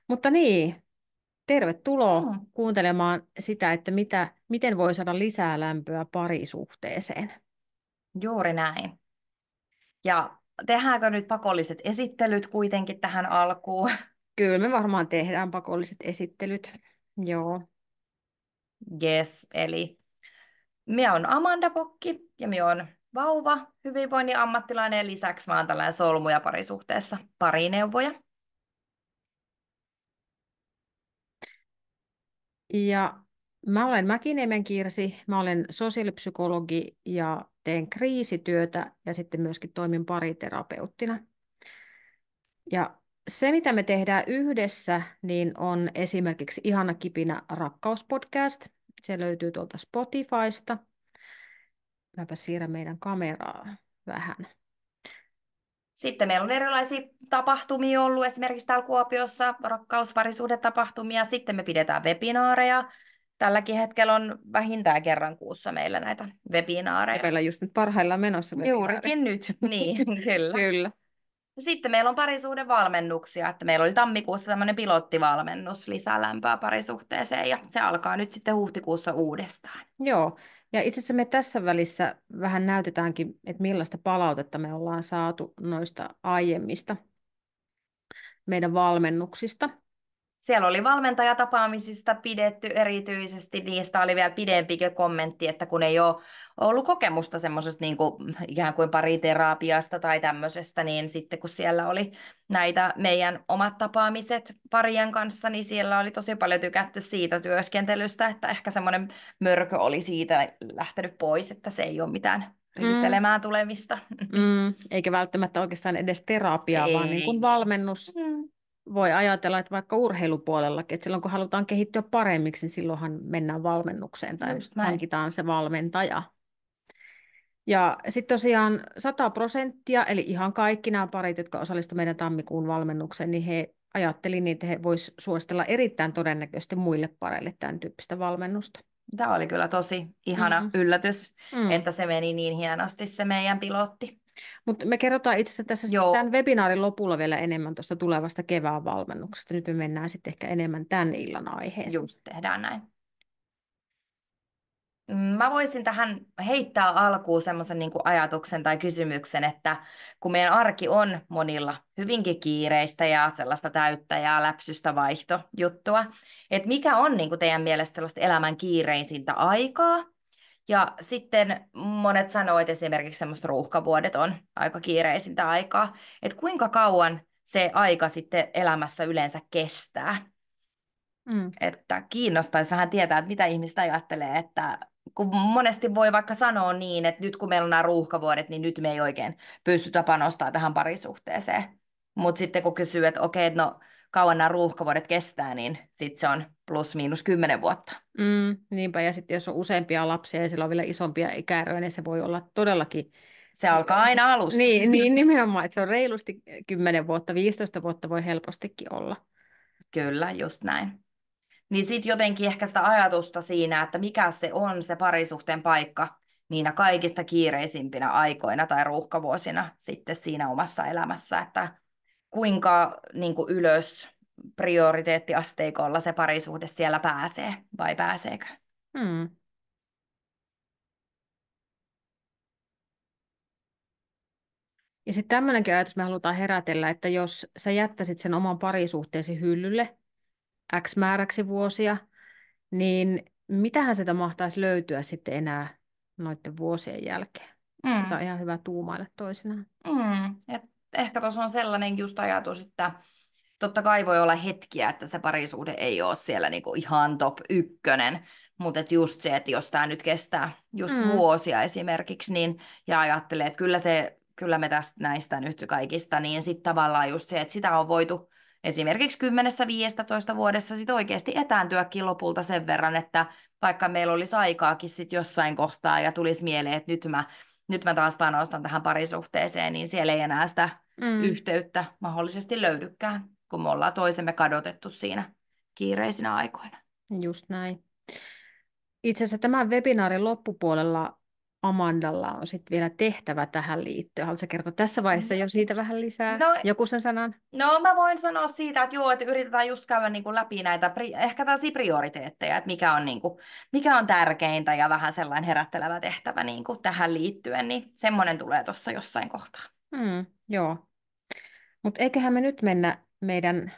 Mutta niin, tervetuloa Mm, kuuntelemaan sitä, että miten voi saada lisää lämpöä parisuhteeseen. juuri näin. Ja tehdäänkö nyt pakolliset esittelyt kuitenkin tähän alkuun? Kyllä me varmaan tehdään pakolliset esittelyt. Joo. Yes, eli minä on Amanda Pokki ja minä on vauva, hyvinvoinnin ammattilainen ja lisäksi mä oon tällainen solmuja parisuhteessa parineuvoja. Ja mä olen Mäkiniemen Kirsi, mä olen sosiaalipsykologi ja teen kriisityötä ja sitten myöskin toimin pariterapeuttina. Ja se, mitä me tehdään yhdessä, niin on esimerkiksi Ihana kipinä rakkauspodcast. Se löytyy tuolta Spotifysta. Mäpä siirrän meidän kameraa vähän. Sitten meillä on erilaisia tapahtumia ollut, esimerkiksi täällä Kuopiossa rakkausparisuhdetapahtumia. Sitten me pidetään webinaareja. Tälläkin hetkellä on vähintään kerran kuussa meillä näitä Ja webinaareja. meillä on just nyt parhaillaan menossa webinaari. Juurikin nyt, niin kyllä. Kyllä. Sitten meillä on parisuhdevalmennuksia, että meillä oli tammikuussa tämmöinen pilottivalmennus lisää lämpöä parisuhteeseen ja se alkaa nyt sitten huhtikuussa uudestaan. Joo. Ja itse asiassa me tässä välissä vähän näytetäänkin, että millaista palautetta me ollaan saatu noista aiemmista meidän valmennuksista. Siellä oli valmentajatapaamisista pidetty erityisesti, niistä oli vielä pidempikin kommentti, että kun ei ole ollut kokemusta semmoisesta niin kuin, ikään kuin pariterapiasta tai tämmöisestä, niin sitten kun siellä oli näitä meidän omat tapaamiset parien kanssa, niin siellä oli tosi paljon tykätty siitä työskentelystä, että ehkä semmoinen mörkö oli siitä lähtenyt pois, että se ei ole mitään Mm, riitelemään tulemista. eikä välttämättä oikeastaan edes terapiaa, vaan niin kuin Ei. valmennus. Mm, Voi ajatella, että vaikka urheilupuolellakin, että silloin kun halutaan kehittyä paremmiksi, niin silloinhan mennään valmennukseen tai just näin. hankitaan se valmentaja. Ja sitten tosiaan 100%, eli ihan kaikki nämä parit, jotka osallistuivat meidän tammikuun valmennukseen, niin he ajattelivat, että he voisivat suositella erittäin todennäköisesti muille pareille tämän tyyppistä valmennusta. Tämä oli kyllä tosi ihana Mm. yllätys, Mm. että se meni niin hienosti se meidän pilotti. Mutta me kerrotaan itse asiassa tässä Joo, tämän webinaarin lopulla vielä enemmän tuosta tulevasta kevään valmennuksesta. Nyt me mennään sitten ehkä enemmän tämän illan aiheeseen. just tehdään näin. Mä voisin tähän heittää alkuun semmoisen niin kuin ajatuksen tai kysymyksen, että kun meidän arki on monilla hyvinkin kiireistä ja sellaista täyttä ja läpsystä vaihtojuttua, että mikä on niin kuin teidän mielestä sellaista elämän kiireisintä aikaa? Ja sitten monet sanoo, että esimerkiksi semmoista ruuhkavuodet on aika kiireisintä aikaa, että kuinka kauan se aika sitten elämässä yleensä kestää. Mm. Että kiinnostaisi vähän tietää, että mitä ihmiset ajattelee, että kun monesti voi vaikka sanoa niin, että nyt kun meillä on nämä ruuhkavuodet, niin nyt me ei oikein pystytä panostamaan tähän parisuhteeseen. Mutta sitten kun kysyy, että okei, no kauan nämä ruuhkavuodet kestää, niin sitten se on plus miinus 10 vuotta. Niinpä, ja sitten jos on useampia lapsia ja sillä on vielä isompia ikäeroja, niin se voi olla todellakin, Se alkaa aina alusta. niin nimenomaan, että se on reilusti 10 vuotta, 15 vuotta voi helpostikin olla. Kyllä, just näin. Niin sitten jotenkin ehkä sitä ajatusta siinä, että mikä se on se parisuhteen paikka niinä kaikista kiireisimpinä aikoina tai ruuhkavuosina sitten siinä omassa elämässä, että kuinka niin kuin ylös prioriteettiasteikolla se parisuhde siellä pääsee vai pääseekö? Hmm. Ja sitten tämmöinenkin ajatus me halutaan herätellä, että jos sä jättäisit sen oman parisuhteesi hyllylle X määräksi vuosia, niin mitähän sitä mahtaisi löytyä sitten enää noiden vuosien jälkeen? Tätä on Mm, ihan hyvä tuumailla toisinaan. Et ehkä tuossa on sellainen just ajatus, että totta kai voi olla hetkiä, että se parisuhde ei ole siellä niinku ihan top ykkönen, mutta et just se, että jos tämä nyt kestää just Mm. vuosia esimerkiksi, niin ja ajattelee, että kyllä me tästä näistä nyt kaikista, niin sitten tavallaan just se, että sitä on voitu esimerkiksi 10-15 vuodessa sit oikeasti etääntyäkin lopulta sen verran, että vaikka meillä olisi aikaakin sit jossain kohtaa ja tulisi mieleen, että nyt mä taas panostan tähän parisuhteeseen, niin siellä ei enää sitä Mm. yhteyttä mahdollisesti löydykään, kun me ollaan toisemme kadotettu siinä kiireisinä aikoina. Just näin. Itse asiassa tämän webinaarin loppupuolella Amandalla on sitten vielä tehtävä tähän liittyen. Haluatko kertoa tässä vaiheessa jo siitä vähän lisää? No, Joku sen sanan? no mä voin sanoa siitä, että joo, että yritetään just käydä niin kuin läpi näitä ehkä tällaisia prioriteetteja, että mikä on, niin kuin, mikä on tärkeintä ja vähän sellainen herättelevä tehtävä niin kuin tähän liittyen, niin semmoinen tulee tuossa jossain kohtaa. Joo. Mutta eiköhän me nyt mennä meidän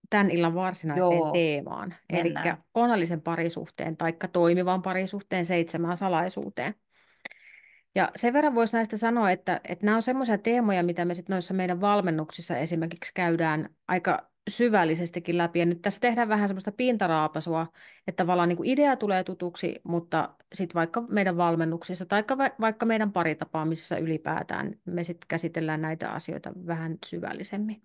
tämän illan varsinaiseen Joo, teemaan, eli mennään. onnellisen parisuhteen tai toimivan parisuhteen 7 salaisuuteen. Ja sen verran voisi näistä sanoa, että nämä on semmoisia teemoja, mitä me sitten noissa meidän valmennuksissa esimerkiksi käydään aika syvällisestikin läpi. Ja nyt tässä tehdään vähän semmoista pintaraapasua, että tavallaan niin kuin idea tulee tutuksi, mutta sitten vaikka meidän valmennuksissa tai vaikka meidän paritapaamisissa ylipäätään me sitten käsitellään näitä asioita vähän syvällisemmin.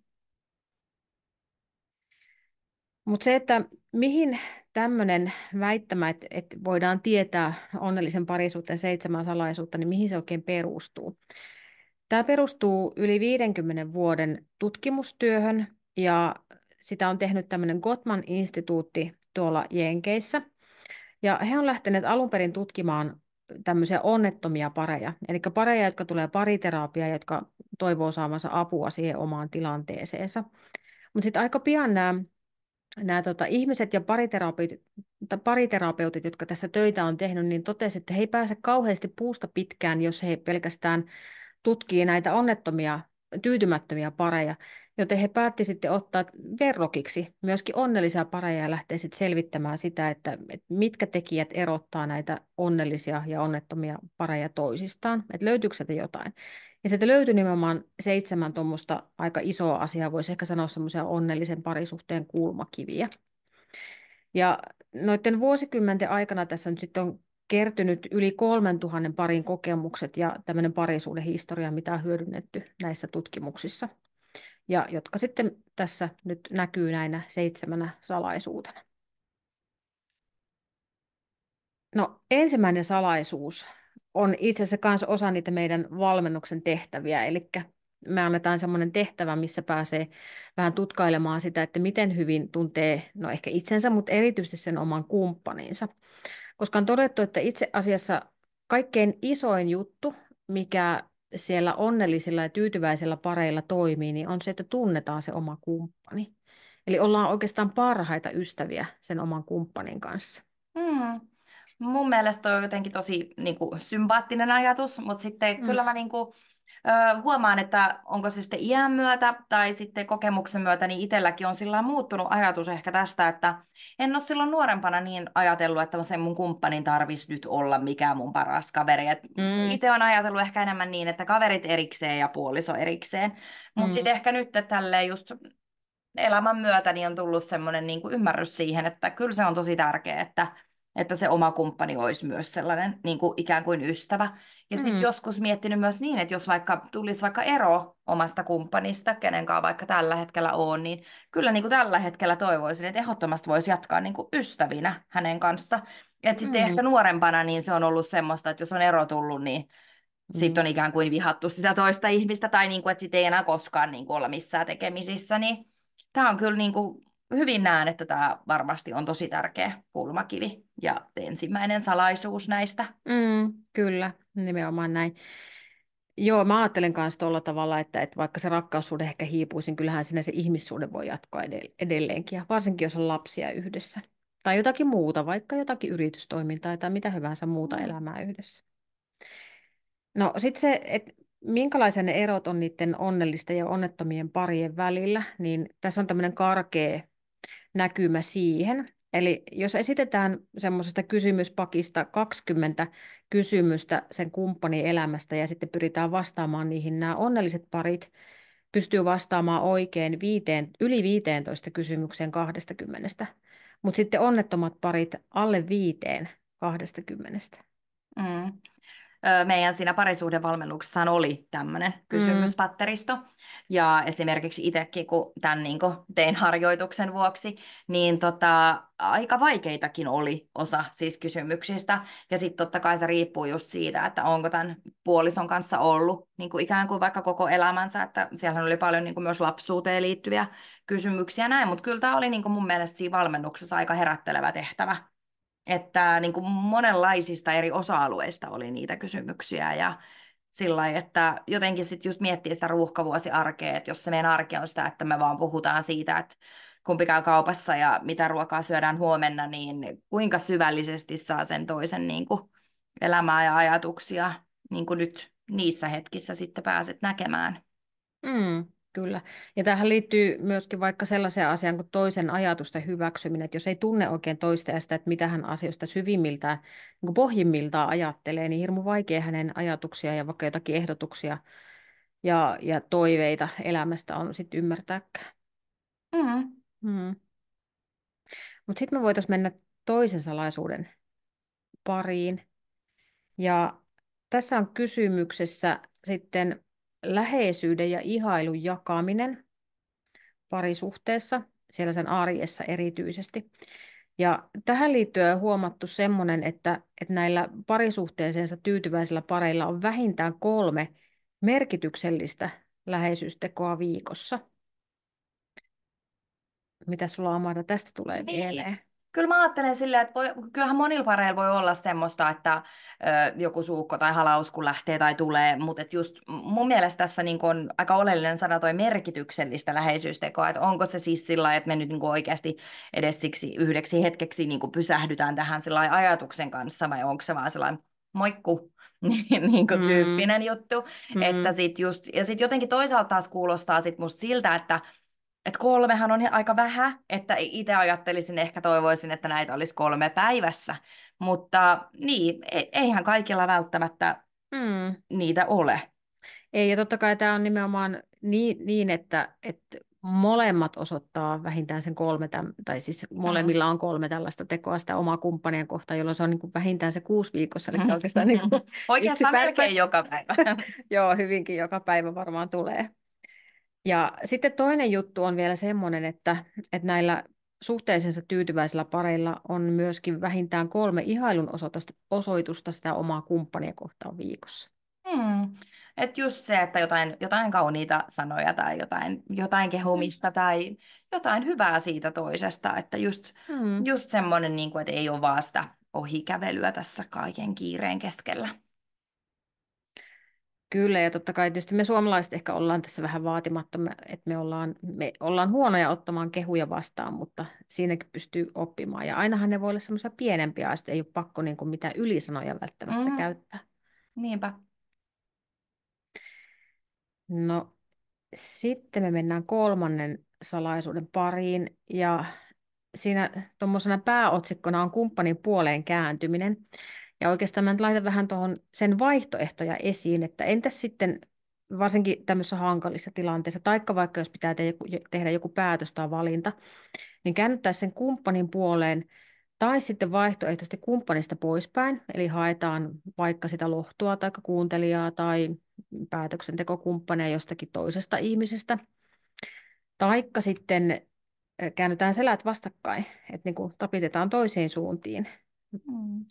Mutta se, että mihin tämmöinen väittämä, että voidaan tietää onnellisen parisuhteen 7 salaisuutta, niin mihin se oikein perustuu? Tämä perustuu yli 50 vuoden tutkimustyöhön ja sitä on tehnyt tämmöinen Gottman-instituutti tuolla Jenkeissä. Ja he on lähteneet alun perin tutkimaan tämmöisiä onnettomia pareja, eli pareja, jotka tulee pariterapiaan, jotka toivoo saavansa apua siihen omaan tilanteeseensa. Mutta sitten aika pian nämä ihmiset ja pariterapeutit, jotka tässä töitä on tehnyt, niin totesivat, että he ei pääse kauheasti puusta pitkään, jos he pelkästään tutkii näitä onnettomia, tyytymättömiä pareja, joten he päätti sitten ottaa verrokiksi myöskin onnellisia pareja ja lähteä sitten selvittämään sitä, että mitkä tekijät erottaa näitä onnellisia ja onnettomia pareja toisistaan, että löytyykö sieltä jotain. Ja sieltä löytyi nimenomaan 7 tuommoista aika isoa asiaa, voisi ehkä sanoa semmoisia onnellisen parisuhteen kulmakiviä. Ja noiden vuosikymmenten aikana tässä nyt sitten on kertynyt yli 3000 parin kokemukset ja tämmöinen parisuuden historia, mitä on hyödynnetty näissä tutkimuksissa, ja jotka sitten tässä nyt näkyy näinä 7 salaisuutena. No, ensimmäinen salaisuus on itse asiassa myös osa niitä meidän valmennuksen tehtäviä, eli me annetaan semmoinen tehtävä, missä pääsee vähän tutkailemaan sitä, että miten hyvin tuntee, no ehkä itsensä, mutta erityisesti sen oman kumppaninsa. Koska on todettu, että itse asiassa kaikkein isoin juttu, mikä siellä onnellisilla ja tyytyväisillä pareilla toimii, niin on se, että tunnetaan se oma kumppani. Eli ollaan oikeastaan parhaita ystäviä sen oman kumppanin kanssa. Hmm. Mun mielestä toi on jotenkin tosi niin kuin, sympaattinen ajatus, mutta sitten Mm. kyllä mä niin kuin, huomaan, että onko se sitten iän myötä tai sitten kokemuksen myötä, niin itselläkin on sillä muuttunut ajatus ehkä tästä, että en ole silloin nuorempana niin ajatellut, että sen mun kumppanin tarvitsisi nyt olla mikään mun paras kaveri. Mm, Itse on ajatellut ehkä enemmän niin, että kaverit erikseen ja puoliso erikseen, mutta mm, sitten ehkä nyt että tälleen just elämän myötä niin on tullut semmoinen niin kuin ymmärrys siihen, että kyllä se on tosi tärkeää, että se oma kumppani olisi myös sellainen niin kuin ikään kuin ystävä. Ja sitten mm, joskus miettinyt myös niin, että jos vaikka tulisi vaikka ero omasta kumppanista, kenen kanssa vaikka tällä hetkellä on, niin kyllä niin kuin tällä hetkellä toivoisin, että ehdottomasti voisi jatkaa niin kuin ystävinä hänen kanssa. Että sitten mm, ehkä nuorempana niin se on ollut semmoista, että jos on ero tullut, niin sitten mm, on ikään kuin vihattu sitä toista ihmistä tai niin kuin, että sitten ei enää koskaan niin kuin olla missään tekemisissä, niin tämä on kyllä niin kuin, hyvin näen, että tämä varmasti on tosi tärkeä kulmakivi ja ensimmäinen salaisuus näistä. kyllä, nimenomaan näin. Joo, mä ajattelen myös tuolla tavalla, että vaikka se rakkaussuhde ehkä hiipuisi, niin kyllähän sinne se ihmissuhde voi jatkaa edelleenkin, ja varsinkin jos on lapsia yhdessä. Tai jotakin muuta, vaikka jotakin yritystoimintaa tai mitä hyvänsä muuta Mm. elämää yhdessä. No sitten se, että minkälaisia ne erot on niiden onnellisten ja onnettomien parien välillä, niin tässä on tämmöinen karkea näkymä siihen. Eli jos esitetään semmoisesta kysymyspakista 20 kysymystä sen kumppanin elämästä ja sitten pyritään vastaamaan niihin, nämä onnelliset parit pystyy vastaamaan oikein yli 15 kysymykseen 20, mutta sitten onnettomat parit alle 5 20. Mm. Meidän siinä parisuhdevalmennuksessahan oli tämmöinen Mm, kysymyspatteristo. Ja esimerkiksi itsekin, kun tämän niin kuin tein harjoituksen vuoksi, niin aika vaikeitakin oli osa siis kysymyksistä. Ja sitten totta kai se riippuu just siitä, että onko tämän puolison kanssa ollut niin kuin ikään kuin vaikka koko elämänsä. Että siellä oli paljon niin kuin myös lapsuuteen liittyviä kysymyksiä näin. Mutta kyllä tämä oli niin kuin mun mielestä siinä valmennuksessa aika herättelevä tehtävä. että niin kuin monenlaisista eri osa-alueista oli niitä kysymyksiä ja sillä lailla, että jotenkin sitten just miettii sitä ruuhkavuosiarkea, että jos se meidän arki on sitä, että me vaan puhutaan siitä, että kumpi käy kaupassa ja mitä ruokaa syödään huomenna, niin kuinka syvällisesti saa sen toisen niin kuin elämää ja ajatuksia niin kuin nyt niissä hetkissä sitten pääset näkemään. Kyllä. Ja tähän liittyy myöskin vaikka sellaiseen asiaan kuin toisen ajatusten hyväksyminen, että jos ei tunne oikein toista ja sitä, että mitä hän asioista syvimmiltään, niin kuin pohjimmiltaan ajattelee, niin hirmu vaikea hänen ajatuksia ja vaikka jotakin ehdotuksia ja toiveita elämästä on sitten ymmärtääkään. Mm. Mm. Mutta sitten me voitaisiin mennä toisen salaisuuden pariin. Ja tässä on kysymyksessä sitten läheisyyden ja ihailun jakaminen parisuhteessa, siellä sen arjessa erityisesti. Ja tähän liittyen on huomattu semmoinen, että näillä parisuhteeseensa tyytyväisillä pareilla on vähintään 3 merkityksellistä läheisyystekoa viikossa. Mitä sulla Amanda tästä tulee Niin, mieleen? kyllä mä ajattelen silleen, että kyllähän monilla pareilla voi olla semmoista, että joku suukko tai halaus kun lähtee tai tulee, mutta et just mun mielestä tässä niin on aika oleellinen sana toi merkityksellistä läheisyystekoa, että onko se siis sillä lailla, että me nyt niin oikeasti edes siksi yhdeksi hetkeksi niin pysähdytään tähän sillä lailla ajatuksen kanssa, vai onko se vaan sellainen moikku, niin kuin Mm, tyyppinen juttu, että mm, sit just, ja sitten jotenkin toisaalta taas kuulostaa sit musta siltä, että 3 on aika vähän, että itse ajattelisin, ehkä toivoisin, että näitä olisi 3 päivässä, mutta niin, eihän kaikilla välttämättä mm. niitä ole. Ei, ja totta kai tämä on nimenomaan niin että molemmat osoittaa vähintään sen 3, tai siis Mm. molemmilla on 3 tällaista tekoa sitä omaa kumppanien kohtaan, jolloin se on niin kuin vähintään se 6 viikossa, eli oikeastaan niin kuin yksi Oikeastaan päivä. melkein joka päivä. Joo, hyvinkin joka päivä varmaan tulee. Ja sitten toinen juttu on vielä semmoinen, että näillä suhteellisessa tyytyväisillä pareilla on myöskin vähintään 3 ihailun osoitusta sitä omaa kumppania kohtaan viikossa. Hmm. Et just se, että jotain kauniita sanoja tai jotain kehumista tai jotain hyvää siitä toisesta, että Mm. just semmoinen, niin kuin, että ei ole vaan sitä ohikävelyä tässä kaiken kiireen keskellä. Kyllä, ja totta kai tietysti me suomalaiset ehkä ollaan tässä vähän vaatimattomia, että me ollaan huonoja ottamaan kehuja vastaan, mutta siinäkin pystyy oppimaan. Ja ainahan ne voi olla semmoisia pienempiä asioita, ei ole pakko niin kuin mitään ylisanoja välttämättä Mm, käyttää. niinpä. No, sitten me mennään kolmannen salaisuuden pariin, ja siinä tuommoisena pääotsikkona on kumppanin puoleen kääntyminen. Ja oikeastaan mä nyt laitan vähän tuohon sen vaihtoehtoja esiin, että entäs sitten varsinkin tämmöisessä hankalissa tilanteissa, taikka vaikka jos pitää tehdä joku päätös tai valinta, niin käännyttäisiin sen kumppanin puoleen tai sitten vaihtoehtoisesti kumppanista poispäin, eli haetaan vaikka sitä lohtua tai kuuntelijaa tai päätöksentekokumppania jostakin toisesta ihmisestä, taikka sitten käännetään selät vastakkain, että niin kuin tapitetaan toiseen suuntiin. Mm.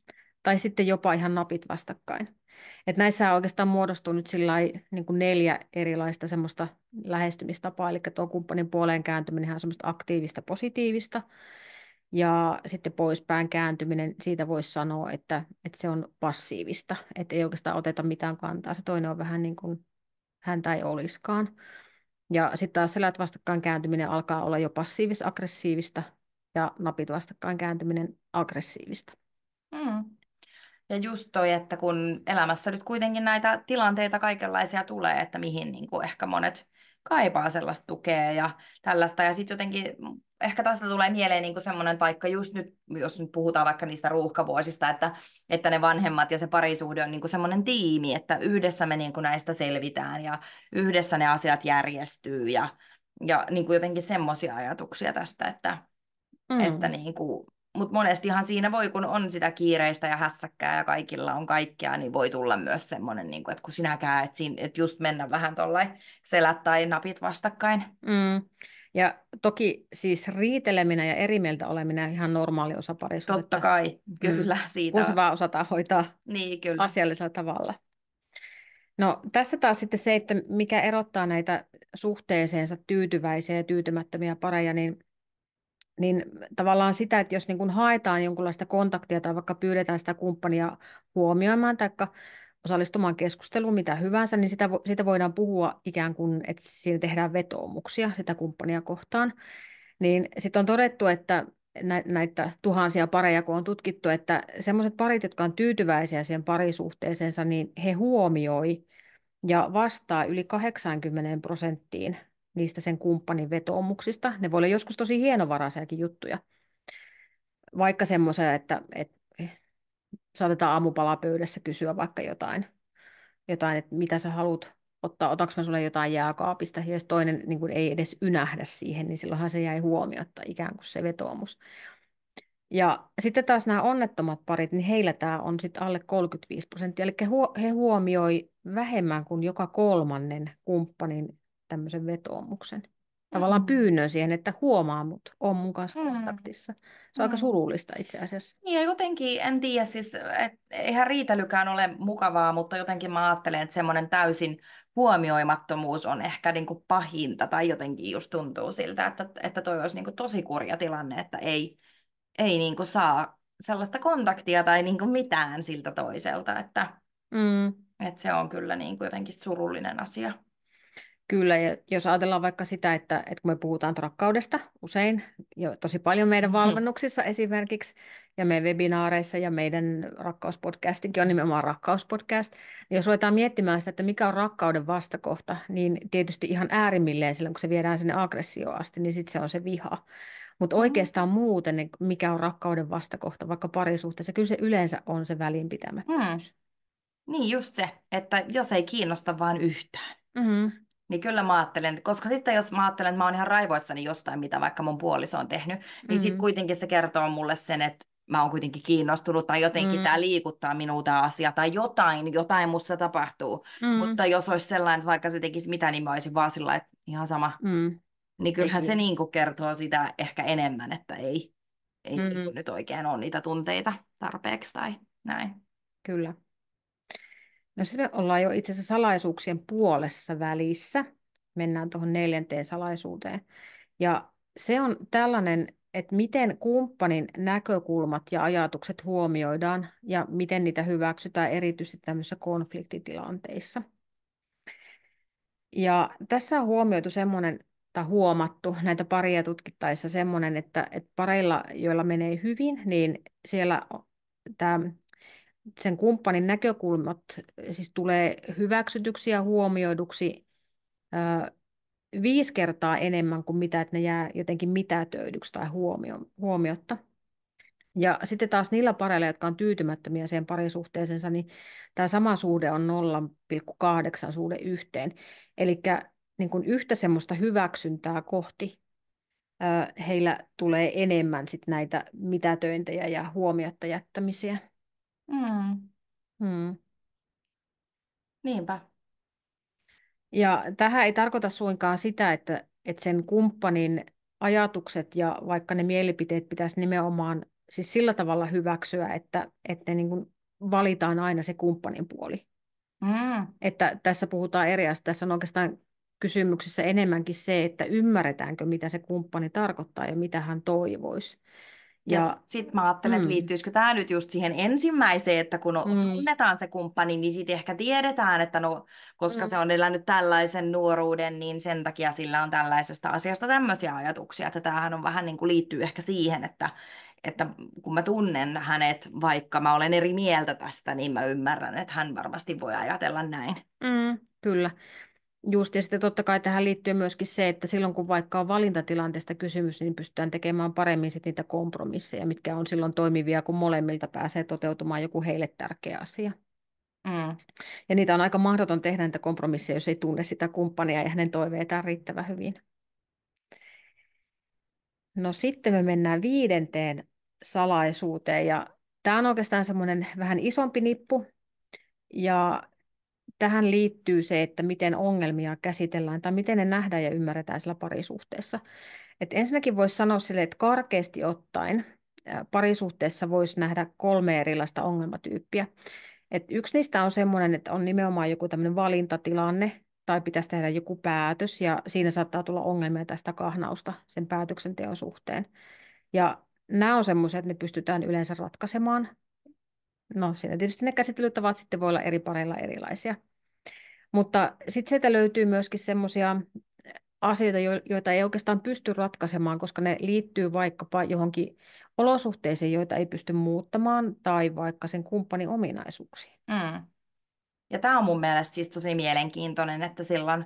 Tai sitten jopa ihan napit vastakkain. Et näissä oikeastaan muodostuu nyt niin kuin 4 erilaista semmoista lähestymistapaa, eli tuo kumppanin puoleen kääntyminen on semmoista aktiivista, positiivista, ja sitten poispäin kääntyminen, siitä voisi sanoa, että se on passiivista, että ei oikeastaan oteta mitään kantaa. Se toinen on vähän niin kuin häntä ei olisikaan. Ja sitten taas selät vastakkain kääntyminen alkaa olla jo passiivis-aggressiivista, ja napit vastakkain kääntyminen aggressiivista. Mm. Ja just toi, että kun elämässä nyt kuitenkin näitä tilanteita kaikenlaisia tulee, että mihin niin kuin ehkä monet kaipaa sellaista tukea ja tällaista. Ja sitten jotenkin ehkä tästä tulee mieleen niin kuin semmoinen paikka just nyt, jos nyt puhutaan vaikka niistä ruuhkavuosista, että ne vanhemmat ja se parisuhde on niin kuin semmoinen tiimi, että yhdessä me niin kuin näistä selvitään ja yhdessä ne asiat järjestyy ja niin kuin jotenkin semmoisia ajatuksia tästä, että Mm. niin kuin, mutta monestihan siinä voi, kun on sitä kiireistä ja hässäkkää ja kaikilla on kaikkea, niin voi tulla myös semmoinen, niin kuin, että kun sinäkään, että just mennä vähän tuollain selät tai napit vastakkain. Mm. Ja toki siis riiteleminen ja eri mieltä oleminen on ihan normaali osa Totta parisuhdetta, kai, mm. kyllä, kun siitä se on. vaan osataan hoitaa Niin, kyllä. asiallisella tavalla. No tässä taas sitten se, että mikä erottaa näitä suhteeseensa tyytyväisiä ja tyytymättömiä pareja, niin niin tavallaan sitä, että jos niin kuin haetaan jonkunlaista kontaktia tai vaikka pyydetään sitä kumppania huomioimaan tai osallistumaan keskusteluun, mitä hyvänsä, niin siitä voidaan puhua ikään kuin, että siinä tehdään vetoomuksia sitä kumppania kohtaan. Niin sitten on todettu, että näitä tuhansia pareja, kun on tutkittu, että semmoiset parit, jotka on tyytyväisiä siihen parisuhteeseensa, niin he huomioi ja vastaa yli 80% niistä sen kumppanin vetoomuksista. Ne voi olla joskus tosi hienovaraisiakin juttuja, vaikka semmoisia, että saatetaan aamupalapöydässä kysyä vaikka jotain, että mitä sä haluat ottaa, otanko mä sulle jotain jääkaapista, ja jos toinen niin kuin ei edes ynähdä siihen, niin silloinhan se jäi huomiotta ikään kuin se vetoomus. Ja sitten taas nämä onnettomat parit, niin heillä tämä on sitten alle 35%, eli he huomioi vähemmän kuin joka kolmannen kumppanin tämmöisen vetoomuksen. Tavallaan Mm. pyynnön siihen, että huomaa mut, on mun kanssa Mm. kontaktissa. Se on aika Mm. surullista itse asiassa. Niin ja jotenkin, en tiedä, siis, eihän riitelykään ole mukavaa, mutta jotenkin mä ajattelen, että semmoinen täysin huomioimattomuus on ehkä niin kuin pahinta, tai jotenkin just tuntuu siltä, että toi olisi niin kuin tosi kurja tilanne, että ei niin kuin saa sellaista kontaktia tai niin kuin mitään siltä toiselta, Mm. että se on kyllä niin kuin jotenkin surullinen asia. Kyllä, ja jos ajatellaan vaikka sitä, että kun me puhutaan rakkaudesta usein, ja tosi paljon meidän Mhm. valmennuksissa esimerkiksi, ja meidän webinaareissa, ja meidän rakkauspodcastinkin on nimenomaan rakkauspodcast, niin jos ruvetaan miettimään sitä, että mikä on rakkauden vastakohta, niin tietysti ihan äärimmilleen silloin, kun se viedään sinne aggressioon asti, niin sitten se on se viha. Mutta Mm. oikeastaan muuten, niin mikä on rakkauden vastakohta, vaikka parisuhteessa, kyllä se yleensä on se Mm. välinpitämättömyys. Niin just se, että jos ei kiinnosta vaan yhtään. Mm-hmm. Niin kyllä mä ajattelen, koska sitten jos mä ajattelen, että mä oon ihan raivoissani jostain, mitä vaikka mun puoliso on tehnyt, niin sitten Mm-hmm. kuitenkin se kertoo mulle sen, että mä oon kuitenkin kiinnostunut tai jotenkin tämä Mm-hmm. liikuttaa minua tämä asia tai jotain musta tapahtuu. Mutta jos olisi sellainen, että vaikka se tekisi mitä, niin mä olisin vaan sillä lailla, että ihan sama. Mm-hmm. Niin Ei kyllähän se niin kuin kertoo sitä ehkä enemmän, että ei niin Mm, kuin nyt oikein ole niitä tunteita tarpeeksi tai näin. kyllä. No sitten me ollaan jo itse asiassa salaisuuksien puolessa välissä. Mennään tuohon neljänteen salaisuuteen. Ja se on tällainen, että miten kumppanin näkökulmat ja ajatukset huomioidaan ja miten niitä hyväksytään erityisesti tämmöisissä konfliktitilanteissa. Ja tässä on huomioitu semmoinen, tai huomattu näitä paria tutkittaessa semmoinen, että pareilla, joilla menee hyvin, niin siellä tämä sen kumppanin näkökulmat siis tulee hyväksytyksi ja huomioiduksi 5 kertaa enemmän kuin mitä, että ne jää jotenkin mitätöidyksi tai huomiotta. Ja sitten taas niillä pareilla, jotka on tyytymättömiä siihen parisuhteeseensa, niin tämä sama suhde on 0,8 suhde yhteen. Eli niin kuin yhtä semmoista hyväksyntää kohti heillä tulee enemmän sit näitä mitätöintejä ja huomiotta jättämisiä. Mm, Hmm. niinpä. Ja tähän ei tarkoita suinkaan sitä, että sen kumppanin ajatukset ja vaikka ne mielipiteet pitäisi nimenomaan siis sillä tavalla hyväksyä, että ne niin kuin valitaan aina se kumppanin puoli. Mm. Että tässä puhutaan eri asioista. Tässä on oikeastaan kysymyksessä enemmänkin se, että ymmärretäänkö, mitä se kumppani tarkoittaa ja mitä hän toivoisi. Ja Ja sitten mä ajattelen, että mm, liittyisikö tämä nyt just siihen ensimmäiseen, että kun mm, tunnetaan se kumppani, niin sitten ehkä tiedetään, että no, koska se mm, on elänyt tällaisen nuoruuden, niin sen takia sillä on tällaisesta asiasta tämmöisiä ajatuksia. Että tämähän on vähän niin kuin liittyy ehkä siihen, että kun mä tunnen hänet, vaikka mä olen eri mieltä tästä, niin mä ymmärrän, että hän varmasti voi ajatella näin. kyllä. Just, ja sitten totta kai tähän liittyy myöskin se, että silloin kun vaikka on valintatilanteesta kysymys, niin pystytään tekemään paremmin sit niitä kompromisseja, mitkä on silloin toimivia, kun molemmilta pääsee toteutumaan joku heille tärkeä asia. Mm. Ja niitä on aika mahdoton tehdä niitä kompromisseja, jos ei tunne sitä kumppania ja hänen toiveitaan riittävän hyvin. No sitten me mennään viidenteen salaisuuteen, ja tämä on oikeastaan semmoinen vähän isompi nippu, ja tähän liittyy se, että miten ongelmia käsitellään tai miten ne nähdään ja ymmärretään sillä parisuhteessa. Et ensinnäkin voisi sanoa sille, että karkeasti ottaen parisuhteessa voisi nähdä 3 erilaista ongelmatyyppiä. Et yksi niistä on semmoinen, että on nimenomaan joku tämmöinen valintatilanne tai pitäisi tehdä joku päätös ja siinä saattaa tulla ongelmia tästä kahnausta sen päätöksenteon suhteen. Ja nämä on semmoisia, että ne pystytään yleensä ratkaisemaan. No, siinä tietysti ne käsittelytavat sitten voi olla eri pareilla erilaisia. Mutta sitten sieltä löytyy myöskin semmoisia asioita, joita ei oikeastaan pysty ratkaisemaan, koska ne liittyy vaikkapa johonkin olosuhteisiin, joita ei pysty muuttamaan, tai vaikka sen kumppanin ominaisuuksiin. Mm. Ja tämä on mun mielestä siis tosi mielenkiintoinen, että silloin,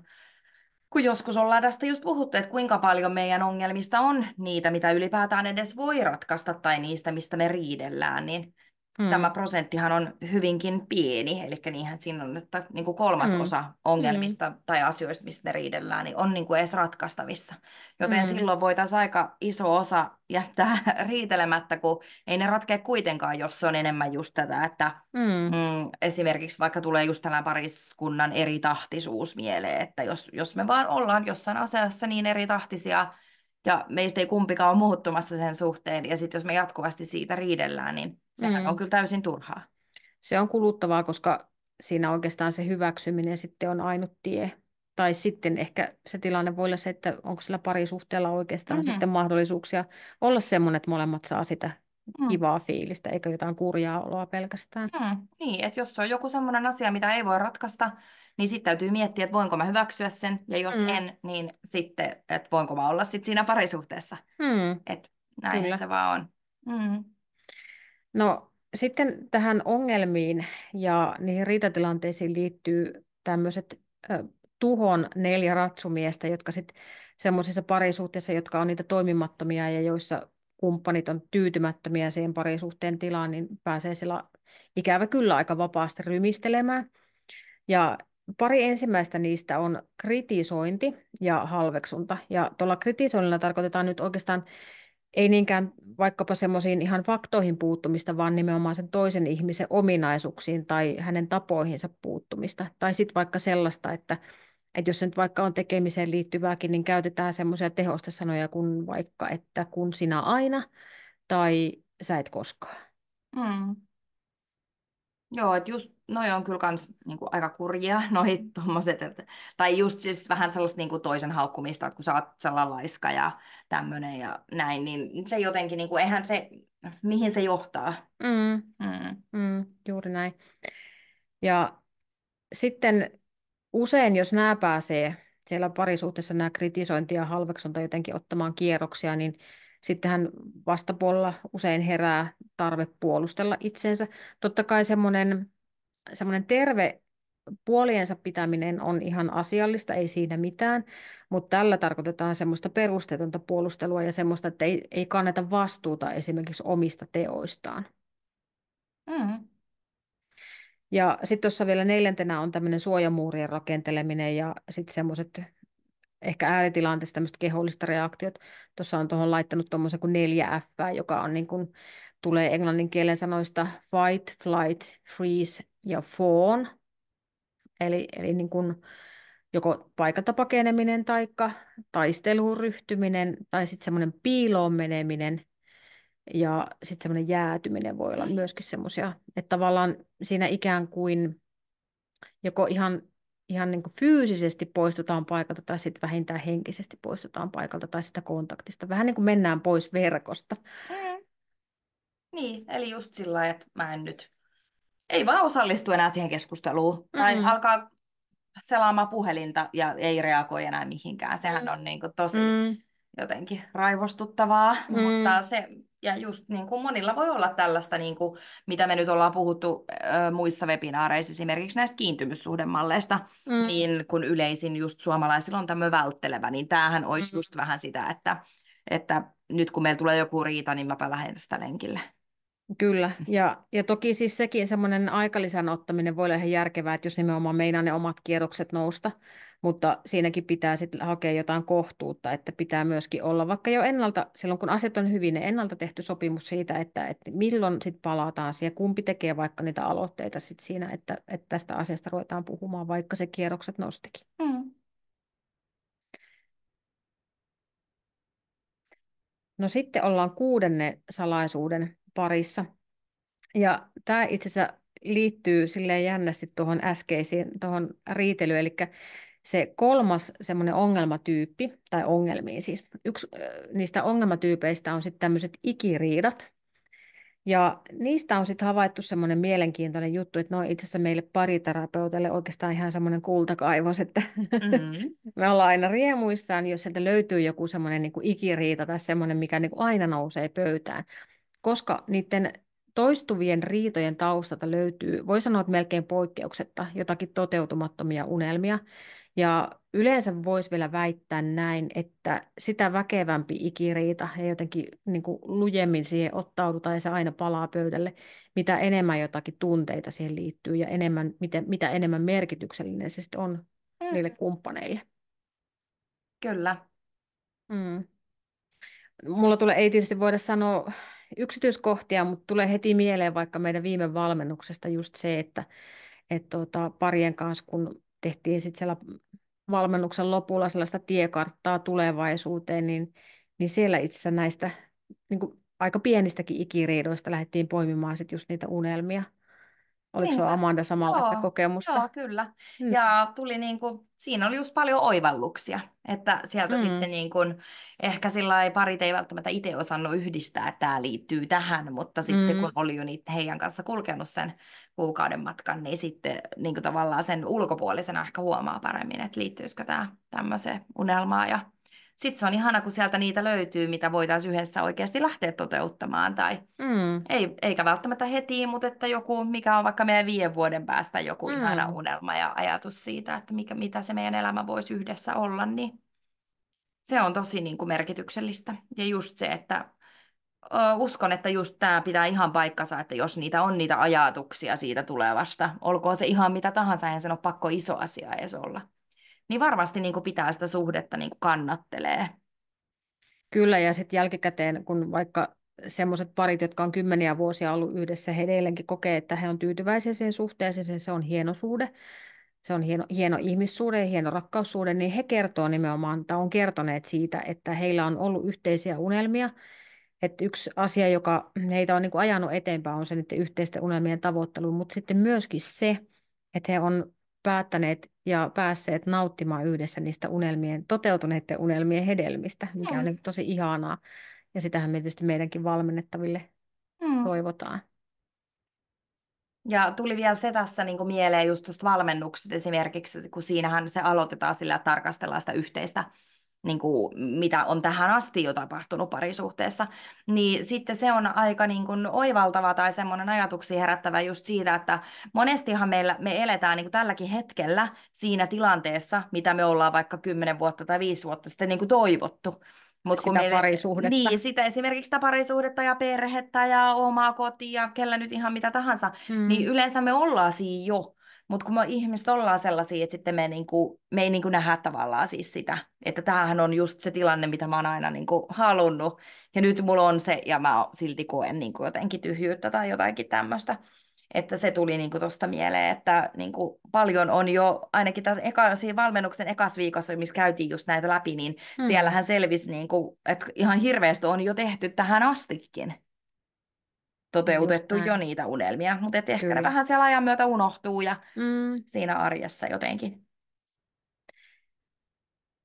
kun joskus ollaan tästä just puhuttu, että kuinka paljon meidän ongelmista on niitä, mitä ylipäätään edes voi ratkaista, tai niistä, mistä me riidellään, niin tämä Mm, prosenttihan on hyvinkin pieni, eli niinhän siinä on, että niin kuin mm, kolmasosa mm, ongelmista tai asioista, mistä me riidellään, niin on niin kuin edes ratkaistavissa. Joten mm, silloin voitaisiin aika iso osa jättää riitelemättä, kun ei ne ratkea kuitenkaan, jos se on enemmän just tätä, että mm, esimerkiksi vaikka tulee just tällainen pariskunnan eritahtisuus mieleen, että jos me vaan ollaan jossain asiassa niin eritahtisia, ja meistä ei kumpikaan ole muuttumassa sen suhteen, ja sitten jos me jatkuvasti siitä riidellään, niin sehän on mm. kyllä täysin turhaa. Se on kuluttavaa, koska siinä oikeastaan se hyväksyminen sitten on ainut tie. Tai sitten ehkä se tilanne voi olla se, että onko sillä parisuhteella oikeastaan Mm, sitten mahdollisuuksia olla semmoinen, että molemmat saa sitä mm, kivaa fiilistä, eikä jotain kurjaa oloa pelkästään. Niin, että jos on joku semmoinen asia, mitä ei voi ratkaista, niin sitten täytyy miettiä, että voinko mä hyväksyä sen, ja jos Mm, en, niin sitten, että voinko mä olla sitten siinä parisuhteessa. Että näinhän kyllä. se vaan on. Mm, No sitten tähän ongelmiin ja niihin riitatilanteisiin liittyy tämmöiset tuhon 4 ratsumiestä, jotka sitten semmoisissa parisuhteissa, jotka on niitä toimimattomia ja joissa kumppanit on tyytymättömiä siihen parisuhteen tilaan, niin pääsee siellä ikävä kyllä aika vapaasti rymistelemään. Ja pari ensimmäistä niistä on kritisointi ja halveksunta. Ja tuolla kritisoinnilla tarkoitetaan nyt oikeastaan ei niinkään vaikkapa semmoisiin ihan faktoihin puuttumista, vaan nimenomaan sen toisen ihmisen ominaisuuksiin tai hänen tapoihinsa puuttumista. Tai sitten vaikka sellaista, että jos se nyt vaikka on tekemiseen liittyvääkin, niin käytetään semmoisia tehostesanoja kuin vaikka, että kun sinä aina tai sä et koskaan. mm. Joo, että just noi on kyllä kans niinku aika kurjia, noi tommoset, tai just siis vähän sellaista niinku toisen haukkumista, että kun sä oot sellainen laiska ja tämmönen ja näin, niin se jotenkin, niinku, eihän se, mihin se johtaa. Mm, Mm. juuri näin. Ja sitten usein, jos nämä pääsee siellä parisuhteessa nämä kritisointi ja halveksunta jotenkin ottamaan kierroksia, niin sittenhän vastapuolella usein herää tarve puolustella itsensä. Totta kai semmoinen terve puoliensa pitäminen on ihan asiallista, ei siinä mitään, mutta tällä tarkoitetaan semmoista perusteetonta puolustelua ja semmoista, että ei kanneta vastuuta esimerkiksi omista teoistaan. Mm. Ja sitten tuossa vielä 4. on tämmöinen suojamuurien rakenteleminen ja sitten semmoiset ehkä ääritilanteessa tämmöistä kehollista reaktiot. Tuossa on tuohon laittanut tuommoisen kuin 4F, joka on niin kuin, tulee englannin kielen sanoista fight, flight, freeze ja fawn. Eli niin kuin joko paikalta pakeneminen tai taisteluun ryhtyminen tai sitten semmoinen piiloon meneminen ja sitten semmoinen jäätyminen voi olla myöskin semmoisia, että tavallaan siinä ikään kuin joko ihan niin kuin fyysisesti poistutaan paikalta tai sitten vähintään henkisesti poistutaan paikalta tai sitä kontaktista. Vähän niin kuin mennään pois verkosta. Mm. Niin, eli just sillä lailla, että mä en nyt, ei vaan osallistu enää siihen keskusteluun, tai Mm, alkaa selaamaan puhelinta ja ei reagoi enää mihinkään. Sehän on niin kuin tosi mm, jotenkin raivostuttavaa, mutta mm, se, ja just niin kuin monilla voi olla tällaista, niin kuin, mitä me nyt ollaan puhuttu muissa webinaareissa, esimerkiksi näistä kiintymyssuhdemalleista, mm, niin kun yleisin just suomalaisilla on tämmöinen välttelevä, niin tämähän olisi mm. just vähän sitä, että nyt kun meillä tulee joku riita, niin mäpä lähden sitä lenkille. Kyllä, ja toki siis sekin semmoinen aikalisän ottaminen voi olla ihan järkevää, että jos nimenomaan meinaa ne omat kierrokset nousta, mutta siinäkin pitää sitten hakea jotain kohtuutta, että pitää myöskin olla vaikka jo ennalta, silloin kun asiat on hyvin, niin ennalta tehty sopimus siitä, että milloin sitten palataan siihen, kumpi tekee vaikka niitä aloitteita sitten siinä, että tästä asiasta ruvetaan puhumaan, vaikka se kierrokset nostikin. Mm. No sitten ollaan 6. salaisuuden parissa. Ja tämä itse asiassa liittyy silleen jännästi tuohon äskeiseen, tuohon riitelyyn, eli se kolmas semmoinen ongelmatyyppi, tai ongelmia siis, yksi niistä ongelmatyypeistä on sitten tämmöiset ikiriidat. Ja niistä on sitten havaittu semmoinen mielenkiintoinen juttu, että ne on itse asiassa meille pariterapeutille oikeastaan ihan semmoinen kultakaivos, että Mm. me ollaan aina riemuissaan, jos sieltä löytyy joku semmoinen niin kuin ikiriita tai semmoinen, mikä niin kuin aina nousee pöytään, koska niiden toistuvien riitojen taustalta löytyy, voi sanoa, että melkein poikkeuksetta jotakin toteutumattomia unelmia. Ja yleensä voisi vielä väittää näin, että sitä väkevämpi ikiriita ja jotenkin niin kuin lujemmin siihen ottaudutaan ja se aina palaa pöydälle, mitä enemmän jotakin tunteita siihen liittyy ja mitä enemmän merkityksellinen se sitten on niille Mm. kumppaneille. Kyllä. Mm. Mulla tulee, ei tietysti voida sanoa yksityiskohtia, mutta tulee heti mieleen vaikka meidän viime valmennuksesta just se, että parien kanssa, kun tehtiin sitten siellä valmennuksen lopulla sellaista tiekarttaa tulevaisuuteen, niin siellä itse asiassa näistä niin kuin aika pienistäkin ikiriidoista lähdettiin poimimaan sitten just niitä unelmia. Oliko sulla Niinpä. Amanda samanlaista Joo, kokemusta? joo, kyllä. Mm. Ja tuli siinä oli just paljon oivalluksia, että sieltä Mm. sitten ehkä sillä lailla parit ei välttämättä itse osannut yhdistää, että tämä liittyy tähän, mutta sitten kun Mm. oli jo niitä heidän kanssa kulkenut sen kuukauden matkan, niin sitten tavallaan sen ulkopuolisena ehkä huomaa paremmin, että liittyisikö tämä tämmöiseen unelmaan. Ja sitten se on ihana, kun sieltä niitä löytyy, mitä voitaisiin yhdessä oikeasti lähteä toteuttamaan tai Mm. eikä välttämättä heti, mutta että joku, mikä on vaikka meidän 5 vuoden päästä joku ihana Mm. unelma ja ajatus siitä, että mitä se meidän elämä voisi yhdessä olla, niin se on tosi merkityksellistä. Ja just se, että uskon, että just tämä pitää ihan paikkansa, että jos niitä on niitä ajatuksia siitä tulevasta, olkoon se ihan mitä tahansa, eihän sen ole pakko iso asia edes olla, niin varmasti pitää sitä suhdetta kannattelee. Kyllä, ja sitten jälkikäteen, kun vaikka semmoiset parit, jotka on kymmeniä vuosia ollut yhdessä, he edelleenkin kokee, että he on tyytyväisiä siihen suhteeseen, se on hieno suhde, se on hieno ihmissuhde ja hieno rakkaussuhde, niin he kertoo nimenomaan, tai on kertoneet siitä, että heillä on ollut yhteisiä unelmia, että yksi asia, joka heitä on niin kuin ajanut eteenpäin, on se niiden yhteisten unelmien tavoittelu, mutta sitten myöskin se, että he on päättäneet ja päässeet nauttimaan yhdessä niistä toteutuneiden unelmien hedelmistä, mikä on Mm. niin tosi ihanaa. Ja sitähän me tietysti meidänkin valmennettaville Mm. toivotaan. Ja tuli vielä se tässä mieleen just tuosta valmennuksesta esimerkiksi, kun siinähän se aloitetaan sillä, että tarkastellaan sitä yhteistä, mitä on tähän asti jo tapahtunut parisuhteessa, niin sitten se on aika oivaltava tai semmoinen ajatuksia herättävä just siitä, että monestihan me eletään tälläkin hetkellä siinä tilanteessa, mitä me ollaan vaikka 10 vuotta tai 5 vuotta sitten toivottu. Mutta kun Sitä meille, parisuhdetta. niin, sitä esimerkiksi sitä parisuhdetta ja perhettä ja omaa kotia ja kellä nyt ihan mitä tahansa, niin Mm, yleensä me ollaan siinä jo. Mutta kun me ihmiset ollaan sellaisia, että sitten me ei nähdä tavallaan siis sitä, että tämähän on just se tilanne, mitä mä oon aina halunnut. Ja nyt mulla on se, ja mä silti koen jotenkin tyhjyyttä tai jotakin tämmöistä. Että se tuli tuosta mieleen, että paljon on jo, ainakin tässä siinä valmennuksen ekas viikossa, missä käytiin just näitä läpi, niin mm, siellähän selvisi, että ihan hirveästi on jo tehty tähän astikin just toteutettu jo näin, niitä unelmia, mutta ehkä ne kyllä. vähän siellä ajan myötä unohtuu ja Mm. siinä arjessa jotenkin.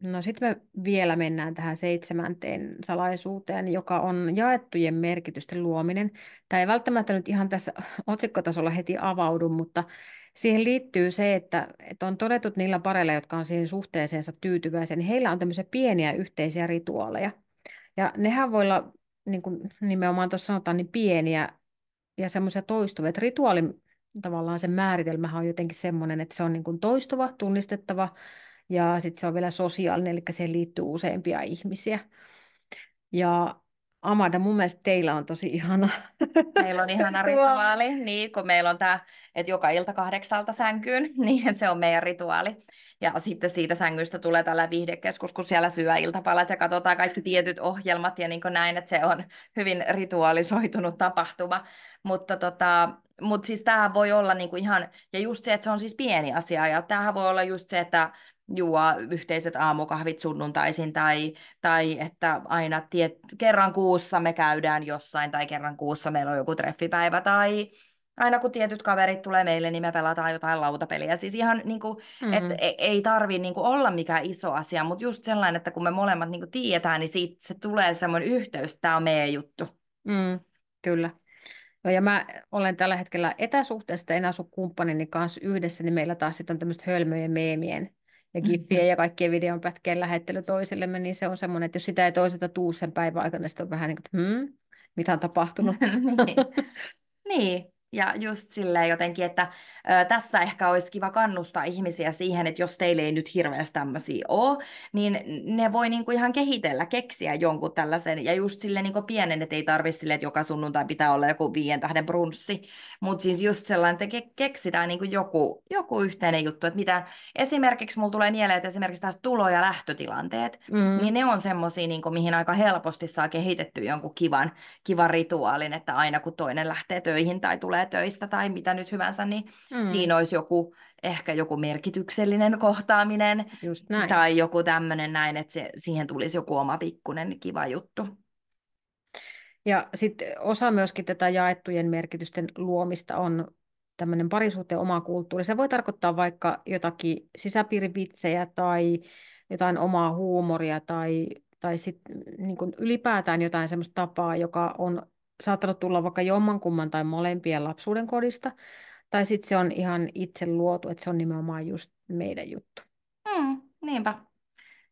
No sitten me vielä mennään tähän seitsemänteen salaisuuteen, joka on jaettujen merkitysten luominen. Tämä ei välttämättä nyt ihan tässä otsikkotasolla heti avaudu, mutta siihen liittyy se, että on todettu että niillä pareilla, jotka on siihen suhteeseensa tyytyväisiä, niin heillä on tämmöisiä pieniä yhteisiä rituaaleja. Ja nehän voi olla, niin kuin nimenomaan tuossa sanotaan, niin pieniä ja semmoisia toistuvia. Että rituaalin tavallaan sen määritelmähän on jotenkin semmoinen, että se on niin kuin toistuva, tunnistettava ja sitten se on vielä sosiaalinen, eli siihen liittyy useampia ihmisiä. Ja Amanda, mun mielestä teillä on tosi ihana Meillä on ihana rituaali. rituaali, niin kun meillä on tämä, että joka ilta 8 sänkyyn, niin se on meidän rituaali. Ja sitten siitä sängystä tulee tällä viihdekeskus, kun siellä syö iltapalat ja katsotaan kaikki tietyt ohjelmat ja niin kuin näin, että se on hyvin rituaalisoitunut tapahtuma. Mutta siis tämähän voi olla ihan, ja just se, että se on siis pieni asia, ja tämähän voi olla just se, että juo yhteiset aamukahvit sunnuntaisin tai että aina kerran kuussa me käydään jossain tai kerran kuussa meillä on joku treffipäivä Aina kun tietyt kaverit tulee meille, niin me pelataan jotain lautapeliä. Siis ihan niin kuin, että Mm, ei tarvi niin kuin olla mikään iso asia, mutta just sellainen, että kun me molemmat niin kuin tiedetään, niin siitä se tulee semmoinen yhteys, että tämä on meidän juttu. mm, kyllä. No, ja mä olen tällä hetkellä etäsuhteessa, en asu kumppanini kanssa yhdessä, niin meillä taas sitten on tämmöistä hölmöjen meemien ja giffien ja kaikkien videonpätkien lähettely toisillemme, niin se on semmoinen, että jos sitä ei toiselta tuu sen päivän aikana, niin sitten on vähän niin kuin, että mitä on tapahtunut? Niin. Niin, ja just silleen jotenkin, että tässä ehkä olisi kiva kannustaa ihmisiä siihen, että jos teille ei nyt hirveästi tämmöisiä ole, niin ne voi niinku ihan kehitellä, keksiä jonkun tällaisen, ja just silleen niinku pienen, että ei tarvitse silleen, että joka sunnuntai pitää olla joku 5 tähden brunssi, mutta siis just sellainen, että keksitään niinku joku yhteinen juttu, että mitä, esimerkiksi mulla tulee mieleen, että esimerkiksi taas tulo- ja lähtötilanteet, Mm, niin ne on semmoisia, niinku, mihin aika helposti saa kehitettyä jonkun kivan rituaalin, että aina kun toinen lähtee töihin tai tulee töistä tai mitä nyt hyvänsä, niin mm, siinä olisi ehkä joku merkityksellinen kohtaaminen just näin. tai joku tämmöinen näin, että siihen tulisi joku oma pikkunen kiva juttu. Ja sitten osa myöskin tätä jaettujen merkitysten luomista on tämmöinen parisuhteen oma kulttuuri. Se voi tarkoittaa vaikka jotakin sisäpiirivitsejä tai jotain omaa huumoria tai sitten niin kuin ylipäätään jotain semmoista tapaa, joka on saattanut tulla vaikka jommankumman tai molempien lapsuuden kodista. Tai sitten se on ihan itse luotu, että se on nimenomaan just meidän juttu. Niinpä.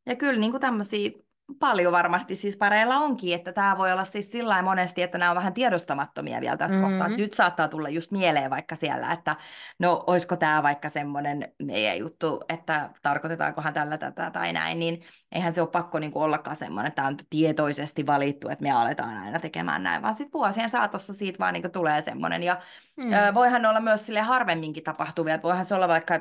Ja kyllä niin kuin tämmöisiä paljon varmasti siis pareilla onkin, että tämä voi olla siis sillä lailla monesti, että nämä on vähän tiedostamattomia vielä tästä kohtaa. Että Mm-hmm. nyt saattaa tulla just mieleen vaikka siellä, että no olisiko tämä vaikka semmoinen meidän juttu, että tarkoitetaankohan tällä tätä tai näin, niin eihän se ole pakko niin kuin ollakaan semmoinen, että tämä on tietoisesti valittu, että me aletaan aina tekemään näin, vaan sitten vuosien saatossa siitä vaan niin kuin tulee semmoinen. Ja Mm. voihan olla myös sille harvemminkin tapahtuvia, että voihan se olla vaikka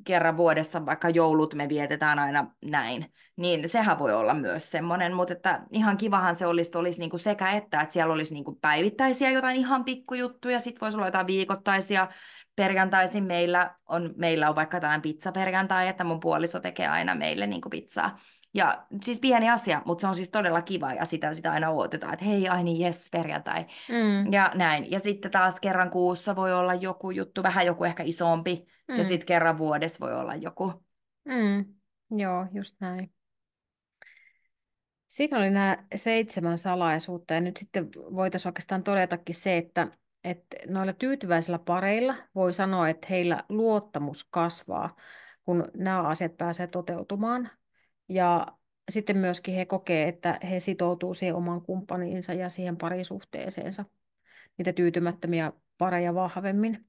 kerran vuodessa, vaikka joulut me vietetään aina näin, niin sehän voi olla myös semmoinen, mutta että ihan kivahan se olisi niinku sekä että siellä olisi niinku päivittäisiä jotain ihan pikkujuttuja, sitten voisi olla jotain viikoittaisia. Perjantaisin meillä on vaikka tällainen pizzaperjantai, että mun puoliso tekee aina meille niinku pizzaa. Ja siis pieni asia, mutta se on siis todella kiva ja sitä aina odotetaan, että hei, ai niin, jes, perjantai. Mm. Ja näin. Ja sitten taas kerran kuussa voi olla joku juttu, vähän joku ehkä isompi, ja Mm. sitten kerran vuodessa voi olla joku. Mm. Joo, just näin. Siinä oli nämä 7 salaisuutta ja nyt sitten voitaisiin oikeastaan todetakin se, että noilla tyytyväisillä pareilla voi sanoa, että heillä luottamus kasvaa, kun nämä asiat pääsee toteutumaan. Ja sitten myöskin he kokee, että he sitoutuu siihen omaan kumppaniinsa ja siihen parisuhteeseensa, niitä tyytymättömiä pareja vahvemmin.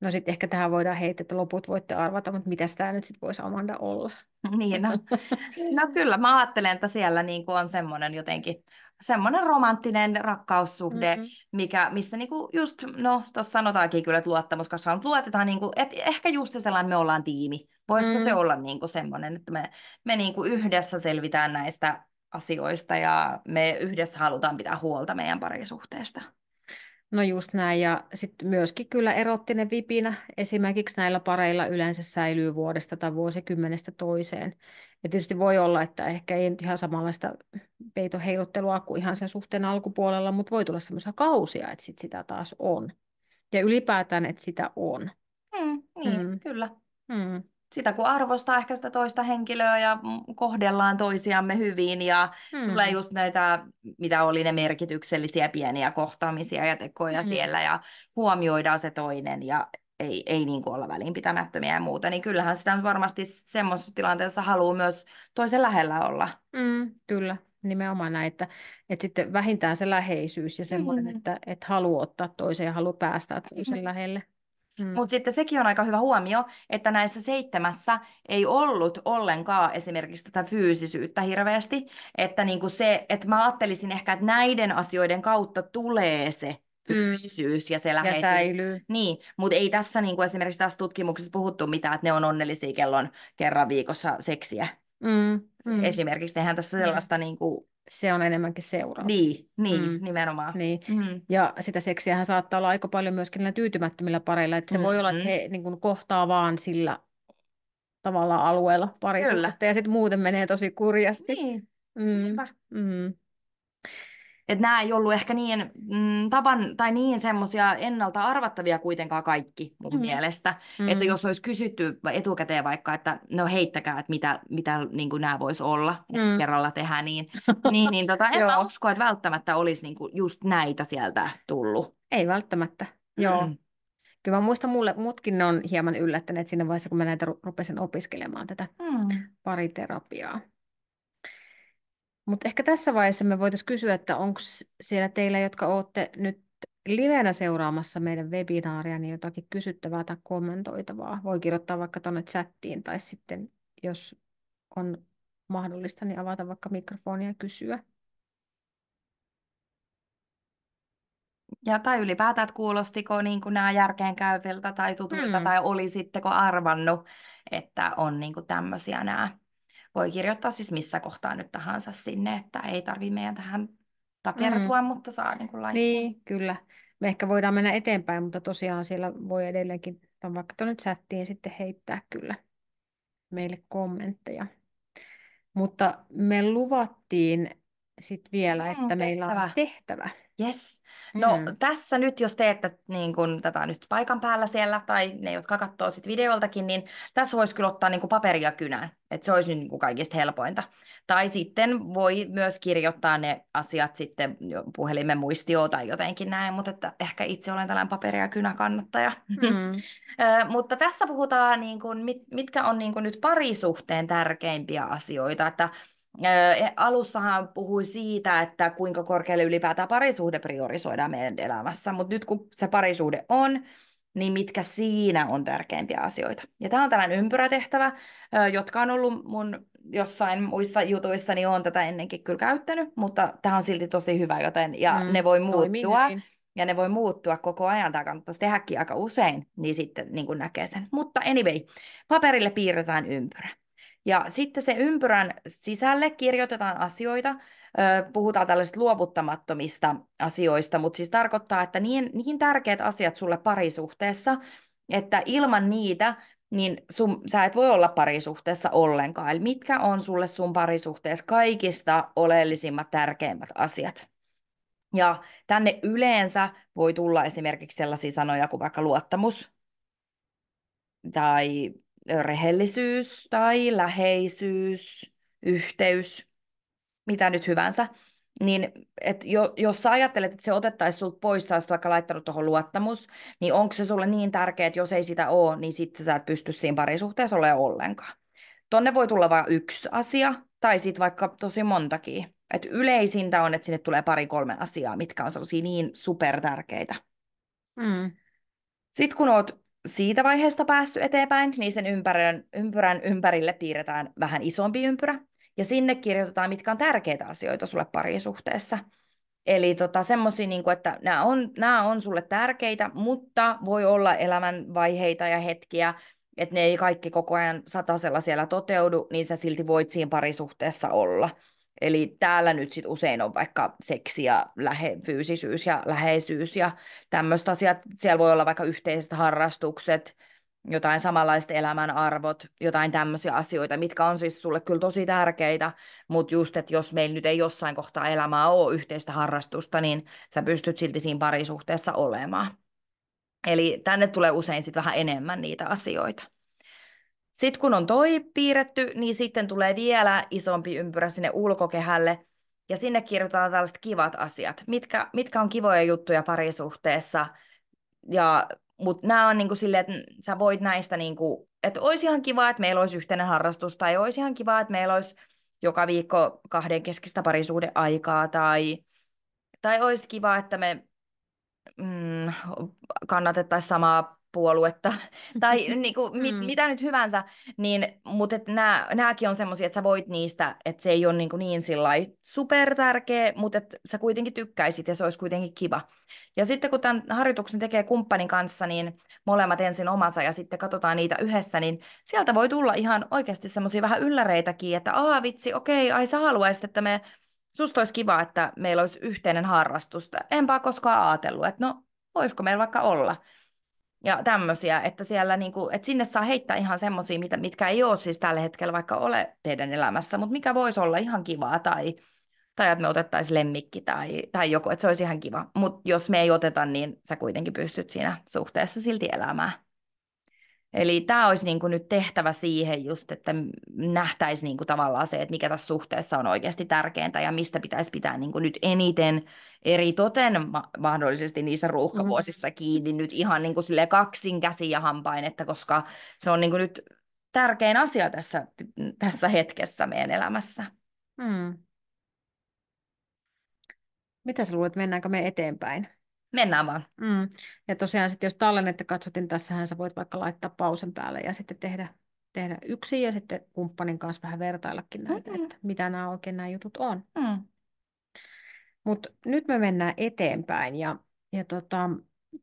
No sitten ehkä tähän voidaan heittää, että loput voitte arvata, mutta mitä tämä nyt sitten voisi Amanda olla? Niin, no kyllä, mä ajattelen, että siellä niin kuin on semmoinen jotenkin, semmoinen romanttinen rakkaussuhde, Mm, missä niin kuin just, no tuossa sanotaankin kyllä, että luottamus kasvaa, mutta luotetaan, niin kuin, että ehkä just se sellainen, me ollaan tiimi. Voisiko se mm. olla niin kuin semmoinen, että me niin kuin yhdessä selvitään näistä asioista ja me yhdessä halutaan pitää huolta meidän parisuhteesta. No just näin, ja sitten myöskin kyllä erottinen vipinä esimerkiksi näillä pareilla yleensä säilyy vuodesta tai vuosikymmenestä toiseen. Ja tietysti voi olla, että ehkä ei nyt ihan samanlaista peitoheiluttelua kuin ihan sen suhteen alkupuolella, mutta voi tulla semmoisia kausia, että sit sitä taas on. Ja ylipäätään, että sitä on. Niin, Mm, kyllä. mm, Sitä kun arvostaa ehkä sitä toista henkilöä ja kohdellaan toisiamme hyvin ja tulee mm, just näitä, mitä oli ne merkityksellisiä pieniä kohtaamisia ja tekoja mm, siellä ja huomioidaan se toinen ja ei niin kuin olla välinpitämättömiä ja muuta, niin kyllähän sitä nyt varmasti semmoisessa tilanteessa haluaa myös toisen lähellä olla. kyllä, nimenomaan näin, että sitten vähintään se läheisyys ja semmoinen, Mm. että haluaa ottaa toisen ja haluaa päästää toisen lähelle. Mm. Mutta sitten sekin on aika hyvä huomio, että näissä 7 ei ollut ollenkaan esimerkiksi tätä fyysisyyttä hirveästi. Että niinku se, että mä ajattelisin ehkä, että näiden asioiden kautta tulee se Mm. fyysisyys ja se Ja läheisyys. säilyy. Niin, mutta ei tässä niinku esimerkiksi tässä tutkimuksessa puhuttu mitään, että ne on onnellisia kellon kerran viikossa seksiä. Mm, mm, Esimerkiksi eihän tässä mm. sellaista niinku, Se on enemmänkin seurausta. niin, Mm, nimenomaan. niin. Mm. Ja sitä seksiähän saattaa olla aika paljon myöskin näillä tyytymättömillä pareilla, että se voi olla, että Mm-mm. he niin kuin kohtaa vaan sillä tavalla alueella Kyllä. parisuhdetta ja sitten muuten menee tosi kurjasti. Niin, Mm, niinpä. mm. että nämä ei ollut ehkä niin tavan tai niin semmoisia ennalta arvattavia kuitenkaan kaikki mun Mm. mielestä. Että Mm. jos olisi kysytty etukäteen vaikka, että no heittäkää, että mitä niin kuin nämä voisi olla, ensi Mm. kerralla tehdään en mä Joo, usko, että välttämättä olisi niin kuin just näitä sieltä tullut. ei välttämättä. Joo. Mm. Kyllä mä muistan, mutkin ne on hieman yllättäneet siinä vaiheessa, kun mä näitä rupesin opiskelemaan tätä Mm. pariterapiaa. Mutta ehkä tässä vaiheessa me voitaisiin kysyä, että onko siellä teillä, jotka olette nyt livenä seuraamassa meidän webinaaria, niin jotakin kysyttävää tai kommentoitavaa. Voi kirjoittaa vaikka tuonne chattiin tai sitten, jos on mahdollista, niin avata vaikka mikrofonia ja kysyä. Tai ylipäätään, että kuulostiko niin kuin nämä järkeenkäyviltä tai tutuilta, Hmm. tai olisitteko arvannut, että on niin kuin tämmöisiä nämä. Voi kirjoittaa siis missä kohtaa nyt tahansa sinne, että ei tarvitse meidän tähän Hmm. takertua, mutta saa niin kuin laittaa. Niin, kyllä. Me ehkä voidaan mennä eteenpäin, mutta tosiaan siellä voi edelleenkin vaikka tuonne chattiin sitten heittää kyllä meille kommentteja. Mutta me luvattiin sitten vielä, että meillä on Tehtävä. tehtävä. Yes. No Mm. tässä nyt, jos teette niin kun, tätä nyt paikan päällä siellä, tai ne, jotka katsoo sit videoltakin, niin tässä voisi kyllä ottaa niin kuin paperia kynään. Että se olisi niin kuin kaikista helpointa. Tai sitten voi myös kirjoittaa ne asiat sitten puhelimen muistioon tai jotenkin näin, mutta että ehkä itse olen tällainen paperia kynä kannattaja. Mm. Mutta tässä puhutaan, niin kuin, mitkä on niin kuin nyt parisuhteen tärkeimpiä asioita, että alussahan puhui siitä, että kuinka korkealle ylipäätään parisuhde priorisoidaan meidän elämässä, mutta nyt kun se parisuhde on, niin mitkä siinä on tärkeimpiä asioita. Ja tämä on tällainen ympyrätehtävä, jotka on ollut mun jossain muissa jutuissa, niin olen tätä ennenkin kyllä käyttänyt, mutta tämä on silti tosi hyvä, ja ne voi Toimii muuttua. hyvin. Ja ne voi muuttua koko ajan, tämä kannattaisi tehdäkin aika usein, niin sitten niin kuin näkee sen. Mutta anyway, paperille piirretään ympyrä. Ja sitten se ympyrän sisälle kirjoitetaan asioita, puhutaan tällaisista luovuttamattomista asioista, mutta siis tarkoittaa, että niin tärkeät asiat sulle parisuhteessa, että ilman niitä niin sä et voi olla parisuhteessa ollenkaan. Eli mitkä on sulle sun parisuhteessa kaikista oleellisimmat, tärkeimmät asiat? Ja tänne yleensä voi tulla esimerkiksi sellaisia sanoja kuin vaikka luottamus tai rehellisyys tai läheisyys, yhteys, mitä nyt hyvänsä. Niin, jos sä ajattelet, että se otettaisiin sulta pois, sä olisit vaikka laittanut tuohon luottamus, niin onko se sulle niin tärkeää, että jos ei sitä ole, niin sitten sä et pysty siinä parisuhteessa olemaan ollenkaan. Tonne voi tulla vain yksi asia, tai sitten vaikka tosi montakin. Et yleisintä on, että sinne tulee pari kolme asiaa, mitkä on sellaisia niin supertärkeitä. Mm. Sitten kun oot siitä vaiheesta päässyt eteenpäin, niin sen ympyrän ympärille piirretään vähän isompi ympyrä, ja sinne kirjoitetaan, mitkä on tärkeitä asioita sulle parisuhteessa. Eli semmoisia, niin että nämä on sulle tärkeitä, mutta voi olla elämänvaiheita ja hetkiä, että ne ei kaikki koko ajan satasella siellä toteudu, niin sä silti voit siinä parisuhteessa olla. Eli täällä nyt sit usein on vaikka seksi ja fyysisyys ja läheisyys ja tämmöistä asiat. Siellä voi olla vaikka yhteiset harrastukset, jotain samanlaiset elämän arvot, jotain tämmöisiä asioita, mitkä on siis sulle kyllä tosi tärkeitä, mutta just, että jos meillä nyt ei jossain kohtaa elämää ole yhteistä harrastusta, niin sä pystyt silti siinä parisuhteessa olemaan. Eli tänne tulee usein sitten vähän enemmän niitä asioita. Sitten kun on toi piirretty, niin sitten tulee vielä isompi ympyrä sinne ulkokehälle, ja sinne kirjoitetaan tällaiset kivat asiat, mitkä on kivoja juttuja parisuhteessa, mutta nämä on niinku silleen, että sä voit näistä, niinku, että olisi ihan kiva, että meillä olisi yhteinen harrastus, tai olisi ihan kiva, että meillä olisi joka viikko kahdenkeskistä parisuhdeaikaa, tai olisi kiva, että me mm, kannatettaisiin samaa puoluetta, tai niinku, Mm. mitä nyt hyvänsä, niin, mutta nämäkin on semmoisia, että sä voit niistä, että se ei ole niin sillai super tärkeä, mutta että sä kuitenkin tykkäisit ja se olisi kuitenkin kiva. Ja sitten kun tämän harjoituksen tekee kumppanin kanssa, niin molemmat ensin omansa ja sitten katsotaan niitä yhdessä, niin sieltä voi tulla ihan oikeasti semmoisia vähän ylläreitäkin, että vitsi, okei, ai sä haluaisit, että susta olisi kiva, että meillä olisi yhteinen harrastus. Enpä ole koskaan ajatellut, että no, voisiko meillä vaikka olla. Ja tämmöisiä, että siellä niinku, että sinne saa heittää ihan semmoisia, mitkä ei ole siis tällä hetkellä vaikka ole teidän elämässä, mutta mikä voisi olla ihan kivaa Tai että me otettaisiin lemmikki tai joku, että se olisi ihan kiva. Mutta jos me ei oteta, niin sä kuitenkin pystyt siinä suhteessa silti elämään. Eli tämä olisi niin kuin nyt tehtävä siihen just, että nähtäisiin niin kuin tavallaan se, että mikä tässä suhteessa on oikeasti tärkeintä ja mistä pitäisi pitää niin kuin nyt eniten eri toten mahdollisesti niissä Mm. ruuhkavuosissa kiinni nyt ihan niin kuin silleen kaksin käsin ja hampain, että koska se on niin kuin nyt tärkein asia tässä hetkessä meidän elämässä. Mm. Mitä sä luulet, mennäänkö me eteenpäin? Mennään vaan. Mm. Ja tosiaan sitten jos tallennetta katsot, niin tässähän sä voit vaikka laittaa pausen päälle ja sitten tehdä yksin ja sitten kumppanin kanssa vähän vertaillakin näitä, Mm, että mitä nämä oikein nämä jutut on. mm. Mutta nyt me mennään eteenpäin ja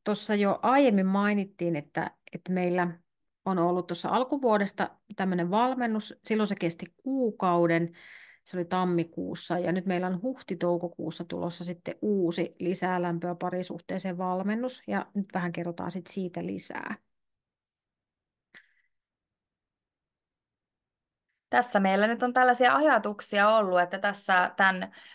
tuossa jo aiemmin mainittiin, että meillä on ollut tuossa alkuvuodesta tämmöinen valmennus. Silloin se kesti kuukauden. Se oli tammikuussa ja nyt meillä on huhti-toukokuussa tulossa sitten uusi lisää lämpöä parisuhteeseen valmennus ja nyt vähän kerrotaan sitten siitä lisää. Tässä meillä nyt on tällaisia ajatuksia ollut, että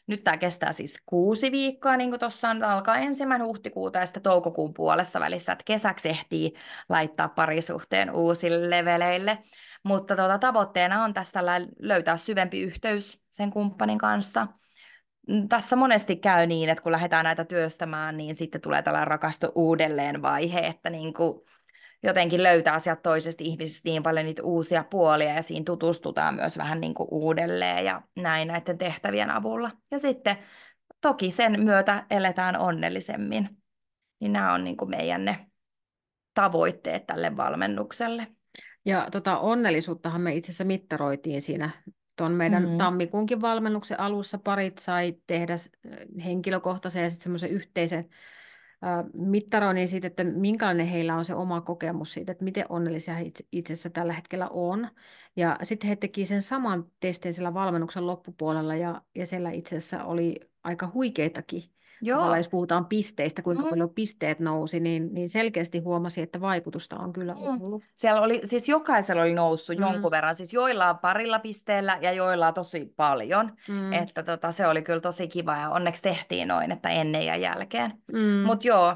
nyt tämä kestää siis 6 viikkoa, niin kuin tuossa on, alkaa 1. huhtikuuta ja sitten toukokuun puolessa välissä, että kesäksi ehtii laittaa parisuhteen uusille leveleille. Mutta tavoitteena on tästä löytää syvempi yhteys sen kumppanin kanssa. Tässä monesti käy niin, että kun lähdetään näitä työstämään, niin sitten tulee tällainen rakastu uudelleen vaihe, että niin kuin jotenkin löytää sieltä toisesta ihmisestä niin paljon niitä uusia puolia ja siinä tutustutaan myös vähän niin kuin uudelleen ja näin näiden tehtävien avulla. Ja sitten toki sen myötä eletään onnellisemmin. Niin nämä on niin kuin meidän ne tavoitteet tälle valmennukselle. Ja onnellisuuttahan me itse asiassa mittaroitiin siinä tuon meidän tammikuunkin valmennuksen alussa. Parit sai tehdä henkilökohtaisen ja sitten semmoisen yhteisen mittaroinnin siitä, että minkälainen heillä on se oma kokemus siitä, että miten onnellisia he itse asiassa tällä hetkellä on. Ja sitten he teki sen saman testin siellä valmennuksen loppupuolella ja siellä itse asiassa oli aika huikeitakin. Tavallaan Joo. jos puhutaan pisteistä, kuinka paljon pisteet nousi, niin selkeästi huomasi, että vaikutusta on kyllä ollut. Siellä oli, siis jokaisella oli noussut Mm, jonkun verran, siis joillain parilla pisteellä ja joillain tosi paljon. mm, Että se oli kyllä tosi kiva ja onneksi tehtiin noin, että ennen ja jälkeen. mm, Mutta joo,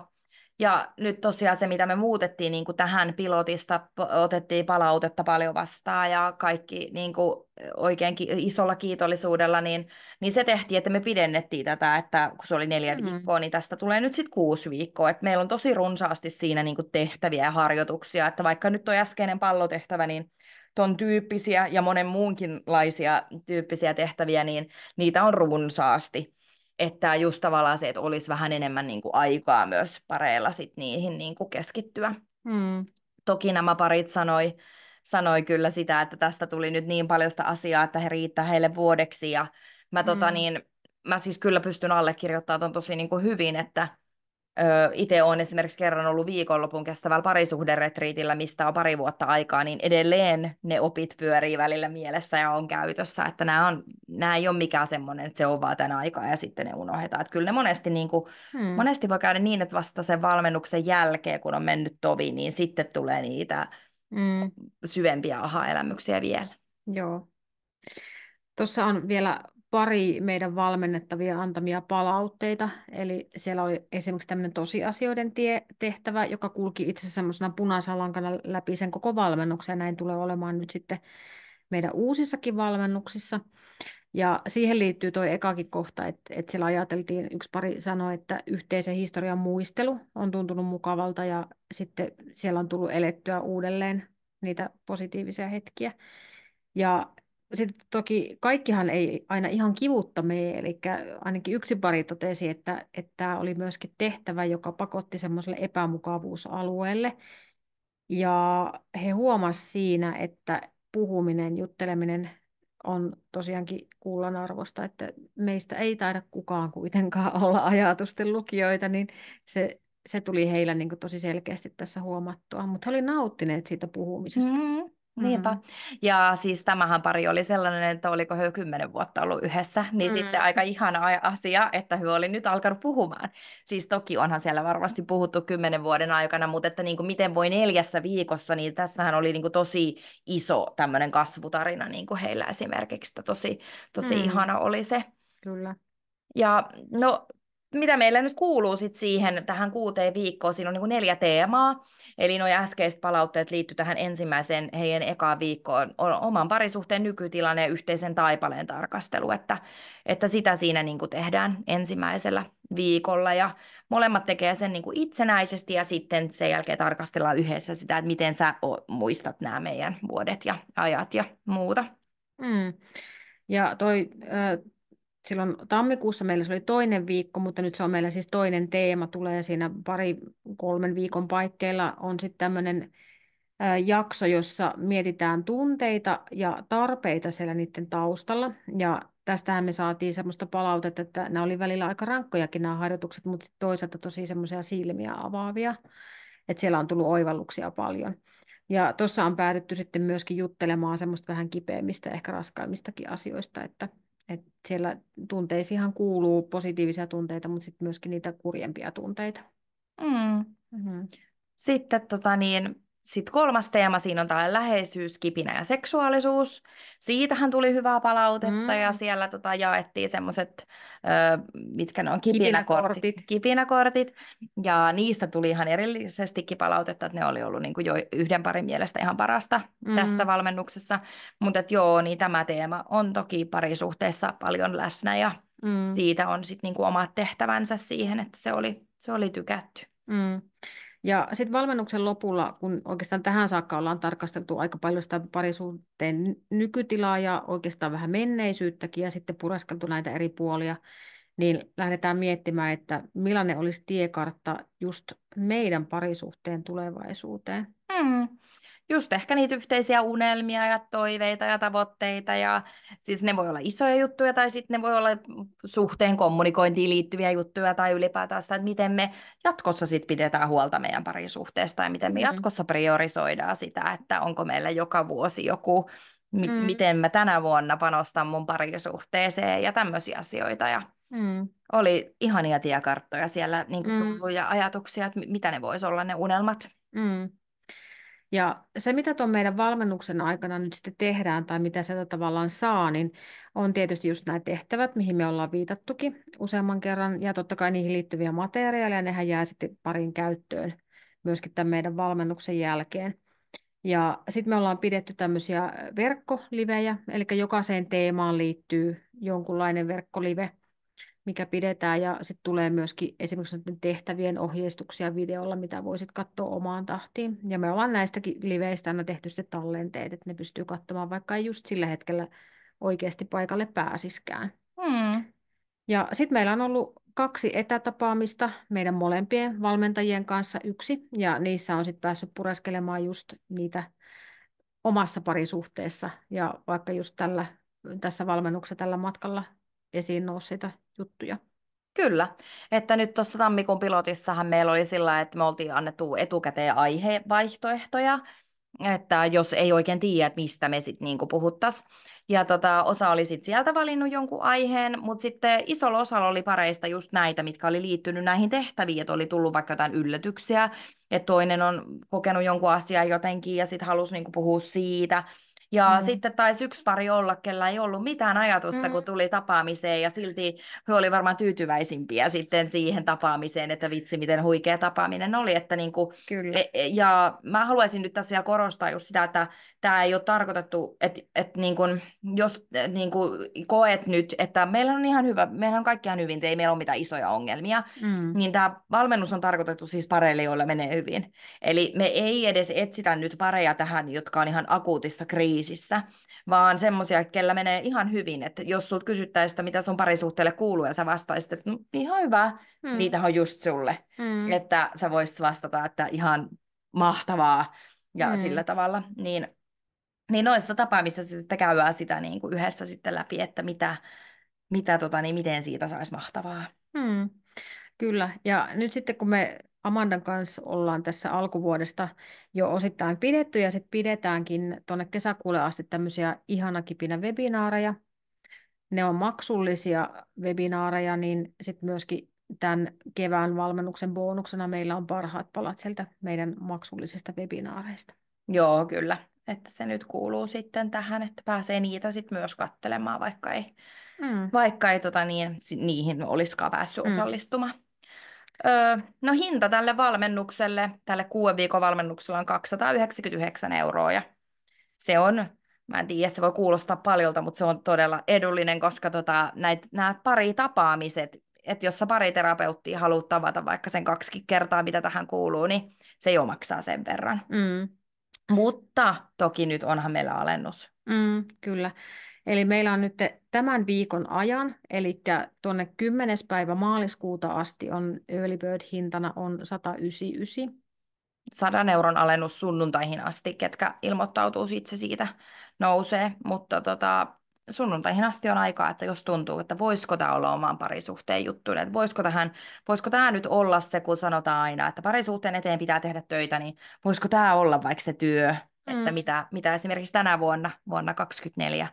ja nyt tosiaan se, mitä me muutettiin niin kuin tähän pilotista, otettiin palautetta paljon vastaan ja kaikki niin kuin oikein isolla kiitollisuudella, niin se tehtiin, että me pidennettiin tätä, että kun se oli 4 viikkoa, niin tästä tulee nyt sitten 6 viikkoa. Et meillä on tosi runsaasti siinä niin kuin tehtäviä ja harjoituksia, että vaikka nyt tuo äskeinen pallotehtävä, niin ton tyyppisiä ja monen muunkinlaisia tyyppisiä tehtäviä, niin niitä on runsaasti. Että just tavallaan se, että olisi vähän enemmän niin kuin aikaa myös pareilla sit niihin niin kuin keskittyä. mm, Toki nämä parit sanoi kyllä sitä, että tästä tuli nyt niin paljon sitä asiaa, että he riittää heille vuodeksi. Ja mm, mä siis kyllä pystyn allekirjoittamaan ton tosi niin kuin hyvin, että itse olen esimerkiksi kerran ollut viikonlopun kestävällä parisuhderetriitillä, mistä on 2 vuotta aikaa, niin edelleen ne opit pyörii välillä mielessä ja on käytössä. Että nämä ei ole mikään semmoinen, että se on vaan tämän aikaa ja sitten ne unohdetaan. Että kyllä ne monesti, niin kuin, mm, monesti voi käydä niin, että vasta sen valmennuksen jälkeen, kun on mennyt tovi, niin sitten tulee niitä mm, syvempiä aha-elämyksiä vielä. joo. Tuossa on vielä pari meidän valmennettavia antamia palautteita. Eli siellä oli esimerkiksi tämmöinen tosiasioiden tehtävä, joka kulki itse asiassa semmoisena punaisena lankana läpi sen koko valmennuksen. Ja näin tulee olemaan nyt sitten meidän uusissakin valmennuksissa. Ja siihen liittyy tuo ekakin kohta, että siellä ajateltiin, yksi pari sanoi, että yhteisen historian muistelu on tuntunut mukavalta ja sitten siellä on tullut elettyä uudelleen niitä positiivisia hetkiä. Ja sitten toki kaikkihan ei aina ihan kivutta mene, eli ainakin yksi pari totesi, että tämä oli myöskin tehtävä, joka pakotti semmoiselle epämukavuusalueelle. Ja he huomasivat siinä, että puhuminen, jutteleminen on tosiaankin kullanarvoista, että meistä ei taida kukaan kuitenkaan olla ajatusten lukijoita, niin se tuli heillä niin kuin tosi selkeästi tässä huomattua, mutta he olivat nauttineet siitä puhumisesta. Niinpä. Mm. Ja siis tämähän pari oli sellainen, että oliko he jo 10 vuotta ollut yhdessä, niin sitten Mm. aika ihana asia, että he oli nyt alkanut puhumaan. Siis toki onhan siellä varmasti puhuttu 10 vuoden aikana, mutta että niin kuin miten voi 4 viikossa, niin tässähän oli niin kuin tosi iso tämmöinen kasvutarina niin kuin heillä esimerkiksi. Tosi Mm. ihana oli se. Kyllä. Ja no, mitä meillä nyt kuuluu sit siihen tähän 6 viikkoon? Siinä on niin kuin 4 teemaa. Eli nuo äskeiset palautteet liittyy tähän ensimmäiseen heidän ekaan viikkoon, oman parisuhteen nykytilanne ja yhteisen taipaleen tarkastelu, että sitä siinä niin kuin tehdään ensimmäisellä viikolla. Ja molemmat tekee sen niin kuin itsenäisesti ja sitten sen jälkeen tarkastellaan yhdessä sitä, että miten sä muistat nämä meidän vuodet ja ajat ja muuta. Mm. Ja silloin tammikuussa meillä se oli toinen viikko, mutta nyt se on meillä siis toinen teema, tulee siinä 2-3 viikon paikkeilla on sitten tämmöinen jakso, jossa mietitään tunteita ja tarpeita siellä niiden taustalla. Ja tästähän me saatiin semmoista palautetta, että nämä oli välillä aika rankkojakin nämä harjoitukset, mutta sit toisaalta tosi semmoisia silmiä avaavia, että siellä on tullut oivalluksia paljon. Ja tuossa on päädytty sitten myöskin juttelemaan semmoista vähän kipeämmistä, ehkä raskaimmistakin asioista, että siellä tunteisiinhan kuuluu positiivisia tunteita, mutta sitten myöskin niitä kurjempia tunteita. Mm. Mhm. Sitten sit 3. teema, siinä on tällainen läheisyys, kipinä ja seksuaalisuus. Siitähän tuli hyvää palautetta ja Mm. siellä jaettiin semmoiset, mitkä ne on, Kipinäkortit. kipinäkortit. Ja niistä tuli ihan erillisestikin palautetta, että ne oli ollut niin kuin jo yhden parin mielestä ihan parasta tässä Mm. valmennuksessa. Mutta joo, niin tämä teema on toki parisuhteessa paljon läsnä ja Mm. siitä on sitten niin kuin omat tehtävänsä siihen, että se oli tykätty. Mm. Ja sitten valmennuksen lopulla, kun oikeastaan tähän saakka ollaan tarkasteltu aika paljon sitä parisuhteen nykytilaa ja oikeastaan vähän menneisyyttäkin ja sitten pureskeltu näitä eri puolia, niin lähdetään miettimään, että millainen olisi tiekartta just meidän parisuhteen tulevaisuuteen. Mm. Just ehkä niitä yhteisiä unelmia ja toiveita ja tavoitteita ja siis ne voi olla isoja juttuja tai sitten ne voi olla suhteen kommunikointiin liittyviä juttuja tai ylipäätään sitä, että miten me jatkossa sitten pidetään huolta meidän parisuhteesta ja miten me Mm. jatkossa priorisoidaan sitä, että onko meillä joka vuosi joku, Mm. miten mä tänä vuonna panostan mun parisuhteeseen ja tämmöisiä asioita ja Mm. oli ihania tiekarttoja siellä niin kuin Mm. tullut ja ajatuksia, että mitä ne vois olla ne unelmat. Mm. Ja se, mitä tuon meidän valmennuksen aikana nyt sitten tehdään tai mitä sieltä tavallaan saa, niin on tietysti just nämä tehtävät, mihin me ollaan viitattukin useamman kerran, ja totta kai niihin liittyviä materiaaleja, nehän jää sitten parin käyttöön myöskin tämän meidän valmennuksen jälkeen. Ja sitten me ollaan pidetty tämmöisiä verkkolivejä, eli jokaiseen teemaan liittyy jonkunlainen verkkolive, mikä pidetään, ja sitten tulee myöskin esimerkiksi näiden tehtävien ohjeistuksia videolla, mitä voisit katsoa omaan tahtiin. Ja me ollaan näistäkin liveistä aina tehty sitten tallenteet, että ne pystyy katsomaan, vaikka ei just sillä hetkellä oikeasti paikalle pääsiskään. Hmm. Ja sitten meillä on ollut 2 etätapaamista meidän molempien valmentajien kanssa yksi, ja niissä on sitten päässyt pureskelemaan just niitä omassa parisuhteessa, ja vaikka just tässä valmennuksessa tällä matkalla esiin nousseita juttuja. Kyllä, että nyt tuossa tammikuun pilotissahan meillä oli sillä lailla, että me oltiin annettu etukäteen aihevaihtoehtoja, että jos ei oikein tiedä, että mistä me sitten niinku puhuttaisiin. Ja osa oli sitten sieltä valinnut jonkun aiheen, mutta sitten isolla osalla oli pareista just näitä, mitkä oli liittynyt näihin tehtäviin, että oli tullut vaikka jotain yllätyksiä, että toinen on kokenut jonkun asian jotenkin ja sitten halusi niinku puhua siitä. Ja Mm. sitten taisi yksi pari olla, kellä ei ollut mitään ajatusta, kun Mm. tuli tapaamiseen ja silti he oli varmaan tyytyväisimpiä sitten siihen tapaamiseen, että vitsi, miten huikea tapaaminen oli. Että niinku, Kyllä. ja mä haluaisin nyt tässä vielä korostaa just sitä, että tämä ei ole tarkoitettu, että niin kun, jos niin kun koet nyt, että meillä on ihan hyvä, meillä on kaikki ihan hyvin, ei meillä ole mitään isoja ongelmia, Mm. niin tämä valmennus on tarkoitettu siis pareille, joilla menee hyvin. Eli me ei edes etsitä nyt pareja tähän, jotka on ihan akuutissa kriisissä, vaan semmoisia, kellä menee ihan hyvin. Että jos sulta kysyttäisiin, että mitä sun parisuhteelle kuuluu, ja sä vastaisit, että no, ihan hyvä, Mm. niitä on just sulle. Mm. Että sä voisit vastata, että ihan mahtavaa ja Mm. sillä tavalla. Niin noissa tapaamisissa sitten käydään sitä niin kuin yhdessä sitten läpi, että miten siitä saisi mahtavaa. Mm. Kyllä. Ja nyt sitten kun me Amandan kanssa ollaan tässä alkuvuodesta jo osittain pidetty ja sitten pidetäänkin tuonne kesäkuulle asti tämmöisiä ihana kipinä webinaareja. Ne on maksullisia webinaareja, niin sitten myöskin tämän kevään valmennuksen bonuksena meillä on parhaat palat sieltä meidän maksullisista webinaareista. Joo, kyllä. Että se nyt kuuluu sitten tähän, että pääsee niitä sitten myös katselemaan, vaikka ei Mm. vaikka ei niihin olisikaan päässyt Mm. osallistumaan. No hinta tälle valmennukselle, tälle 6 viikon valmennuksella on 299 €. Ja se on, mä en tiedä, se voi kuulostaa paljolta, mutta se on todella edullinen, koska nämä pari tapaamiset, että jos sä pariterapeuttia haluat tavata vaikka sen 2 kertaa, mitä tähän kuuluu, niin se jo maksaa sen verran. Mm. Mutta toki nyt onhan meillä alennus. Kyllä. Eli meillä on nyt tämän viikon ajan, eli tuonne 10. päivä maaliskuuta asti on Early Bird-hintana on 199. 100 € alennus sunnuntaihin asti, ketkä ilmoittautuu itse siitä nousee, mutta sunnuntaihin asti on aikaa, että jos tuntuu, että voisiko tämä olla oman parisuhteen juttu, että voisiko tämä nyt olla se, kun sanotaan aina, että parisuhteen eteen pitää tehdä töitä, niin voisiko tämä olla vaikka se työ, että Mm. mitä esimerkiksi tänä vuonna 2024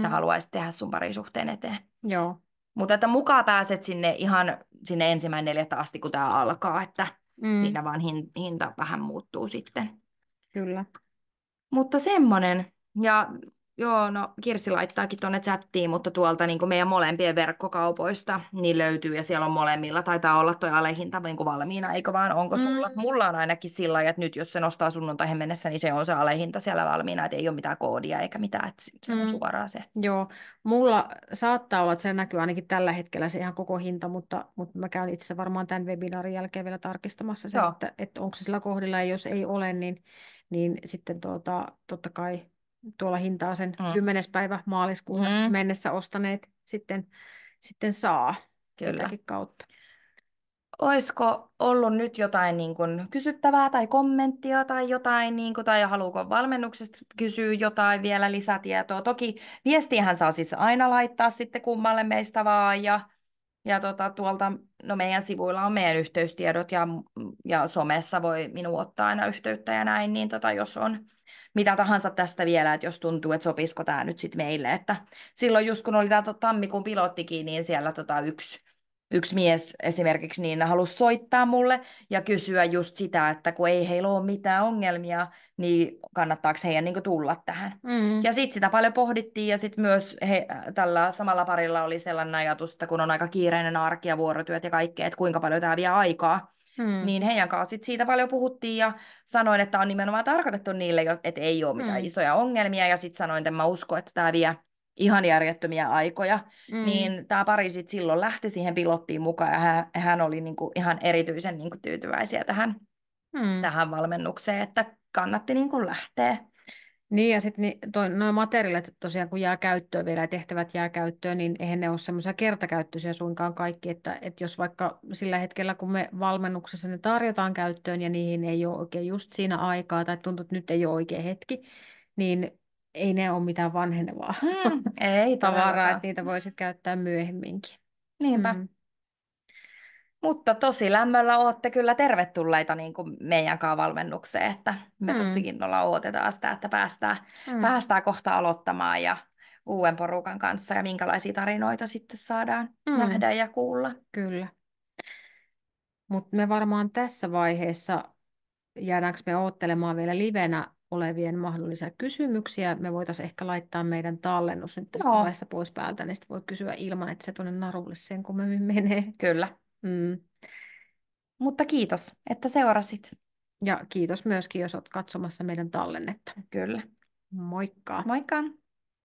sä Mm. haluaisit tehdä sun parisuhteen eteen. Joo. Mutta että mukaan pääset sinne 1.4. asti, kun tämä alkaa, että Mm. siinä vaan hinta vähän muuttuu sitten. Kyllä. Mutta semmonen. Ja joo, no Kirsi laittaakin tuonne chattiin, mutta tuolta niin kuin meidän molempien verkkokaupoista niin löytyy ja siellä on molemmilla. Taitaa olla toi alehinta niin kuin valmiina, eikö vaan? Onko sulla? Mm. Mulla on ainakin sillä lailla, että nyt jos se nostaa sunnuntaihin mennessä, niin se on se alehinta siellä valmiina, että ei ole mitään koodia eikä mitään, että se on suoraan se. Joo, mulla saattaa olla, että se näkyy ainakin tällä hetkellä se ihan koko hinta, mutta mä käyn itse varmaan tämän webinaarin jälkeen vielä tarkistamassa sen, Joo. että onko se sillä kohdilla, ja jos ei ole, niin sitten totta kai tuolla hintaa sen 10. päivä maaliskuuta mennessä ostaneet sitten saa Kyllä. sitäkin kautta. Olisiko ollut nyt jotain niin kuin kysyttävää tai kommenttia tai jotain, niin kuin, tai haluuko valmennuksesta kysyä jotain vielä lisätietoa? Toki viestiähän saa siis aina laittaa sitten kummalle meistä vaan ja tuolta, no meidän sivuilla on meidän yhteystiedot ja somessa voi minun ottaa aina yhteyttä ja näin, niin jos on mitä tahansa tästä vielä, että jos tuntuu, että sopisiko tämä nyt sitten meille, että silloin just kun oli tämä tammikuun pilottikin, niin siellä yksi mies esimerkiksi niin halusi soittaa mulle ja kysyä just sitä, että kun ei heillä ole mitään ongelmia, niin kannattaako heidän niin kuin tulla tähän. Ja sitten sitä paljon pohdittiin ja sitten myös tällä samalla parilla oli sellainen ajatus, että kun on aika kiireinen arki ja vuorotyöt ja kaikkea, että kuinka paljon tämä vie aikaa. Niin heidän kanssa sit siitä paljon puhuttiin ja sanoin, että on nimenomaan tarkoitettu niille, että ei ole mitään isoja ongelmia. Ja sitten sanoin, että en mä usko, että tämä vie ihan järjettömiä aikoja. Niin tämä pari sit silloin lähti siihen pilottiin mukaan ja hän oli niinku ihan erityisen niinku tyytyväisiä tähän valmennukseen, että kannatti niinku lähteä. Niin, ja sitten nuo materiaalit tosiaan, kun jää käyttöön vielä ja tehtävät jää käyttöön, niin eihän ne ole semmoisia kertakäyttöisiä suinkaan kaikki, että jos vaikka sillä hetkellä, kun me valmennuksessa ne tarjotaan käyttöön ja niihin ei ole oikein just siinä aikaa tai tuntuu, että nyt ei ole oikea hetki, niin ei ne ole mitään vanhenevaa Ei tavaraa, että niitä voisit käyttää myöhemminkin. Niinpä. Mutta tosi lämmöllä olette kyllä tervetulleita niin kuin meidän kanssa valmennukseen, että me tosi innolla odotetaan sitä, että päästään kohta aloittamaan ja uuden porukan kanssa ja minkälaisia tarinoita sitten saadaan nähdä ja kuulla. Kyllä. Mutta me varmaan tässä vaiheessa jäädäänkö me odottelemaan vielä livenä olevien mahdollisia kysymyksiä. Me voitaisiin ehkä laittaa meidän tallennus nyt tässä vaiheessa pois päältä, niin sitten voi kysyä ilman, että se tuonne narulle sen kummemmin menee. Kyllä. Mutta kiitos, että seurasit. Ja kiitos myöskin, jos olet katsomassa meidän tallennetta. Kyllä. Moikka! Moikka!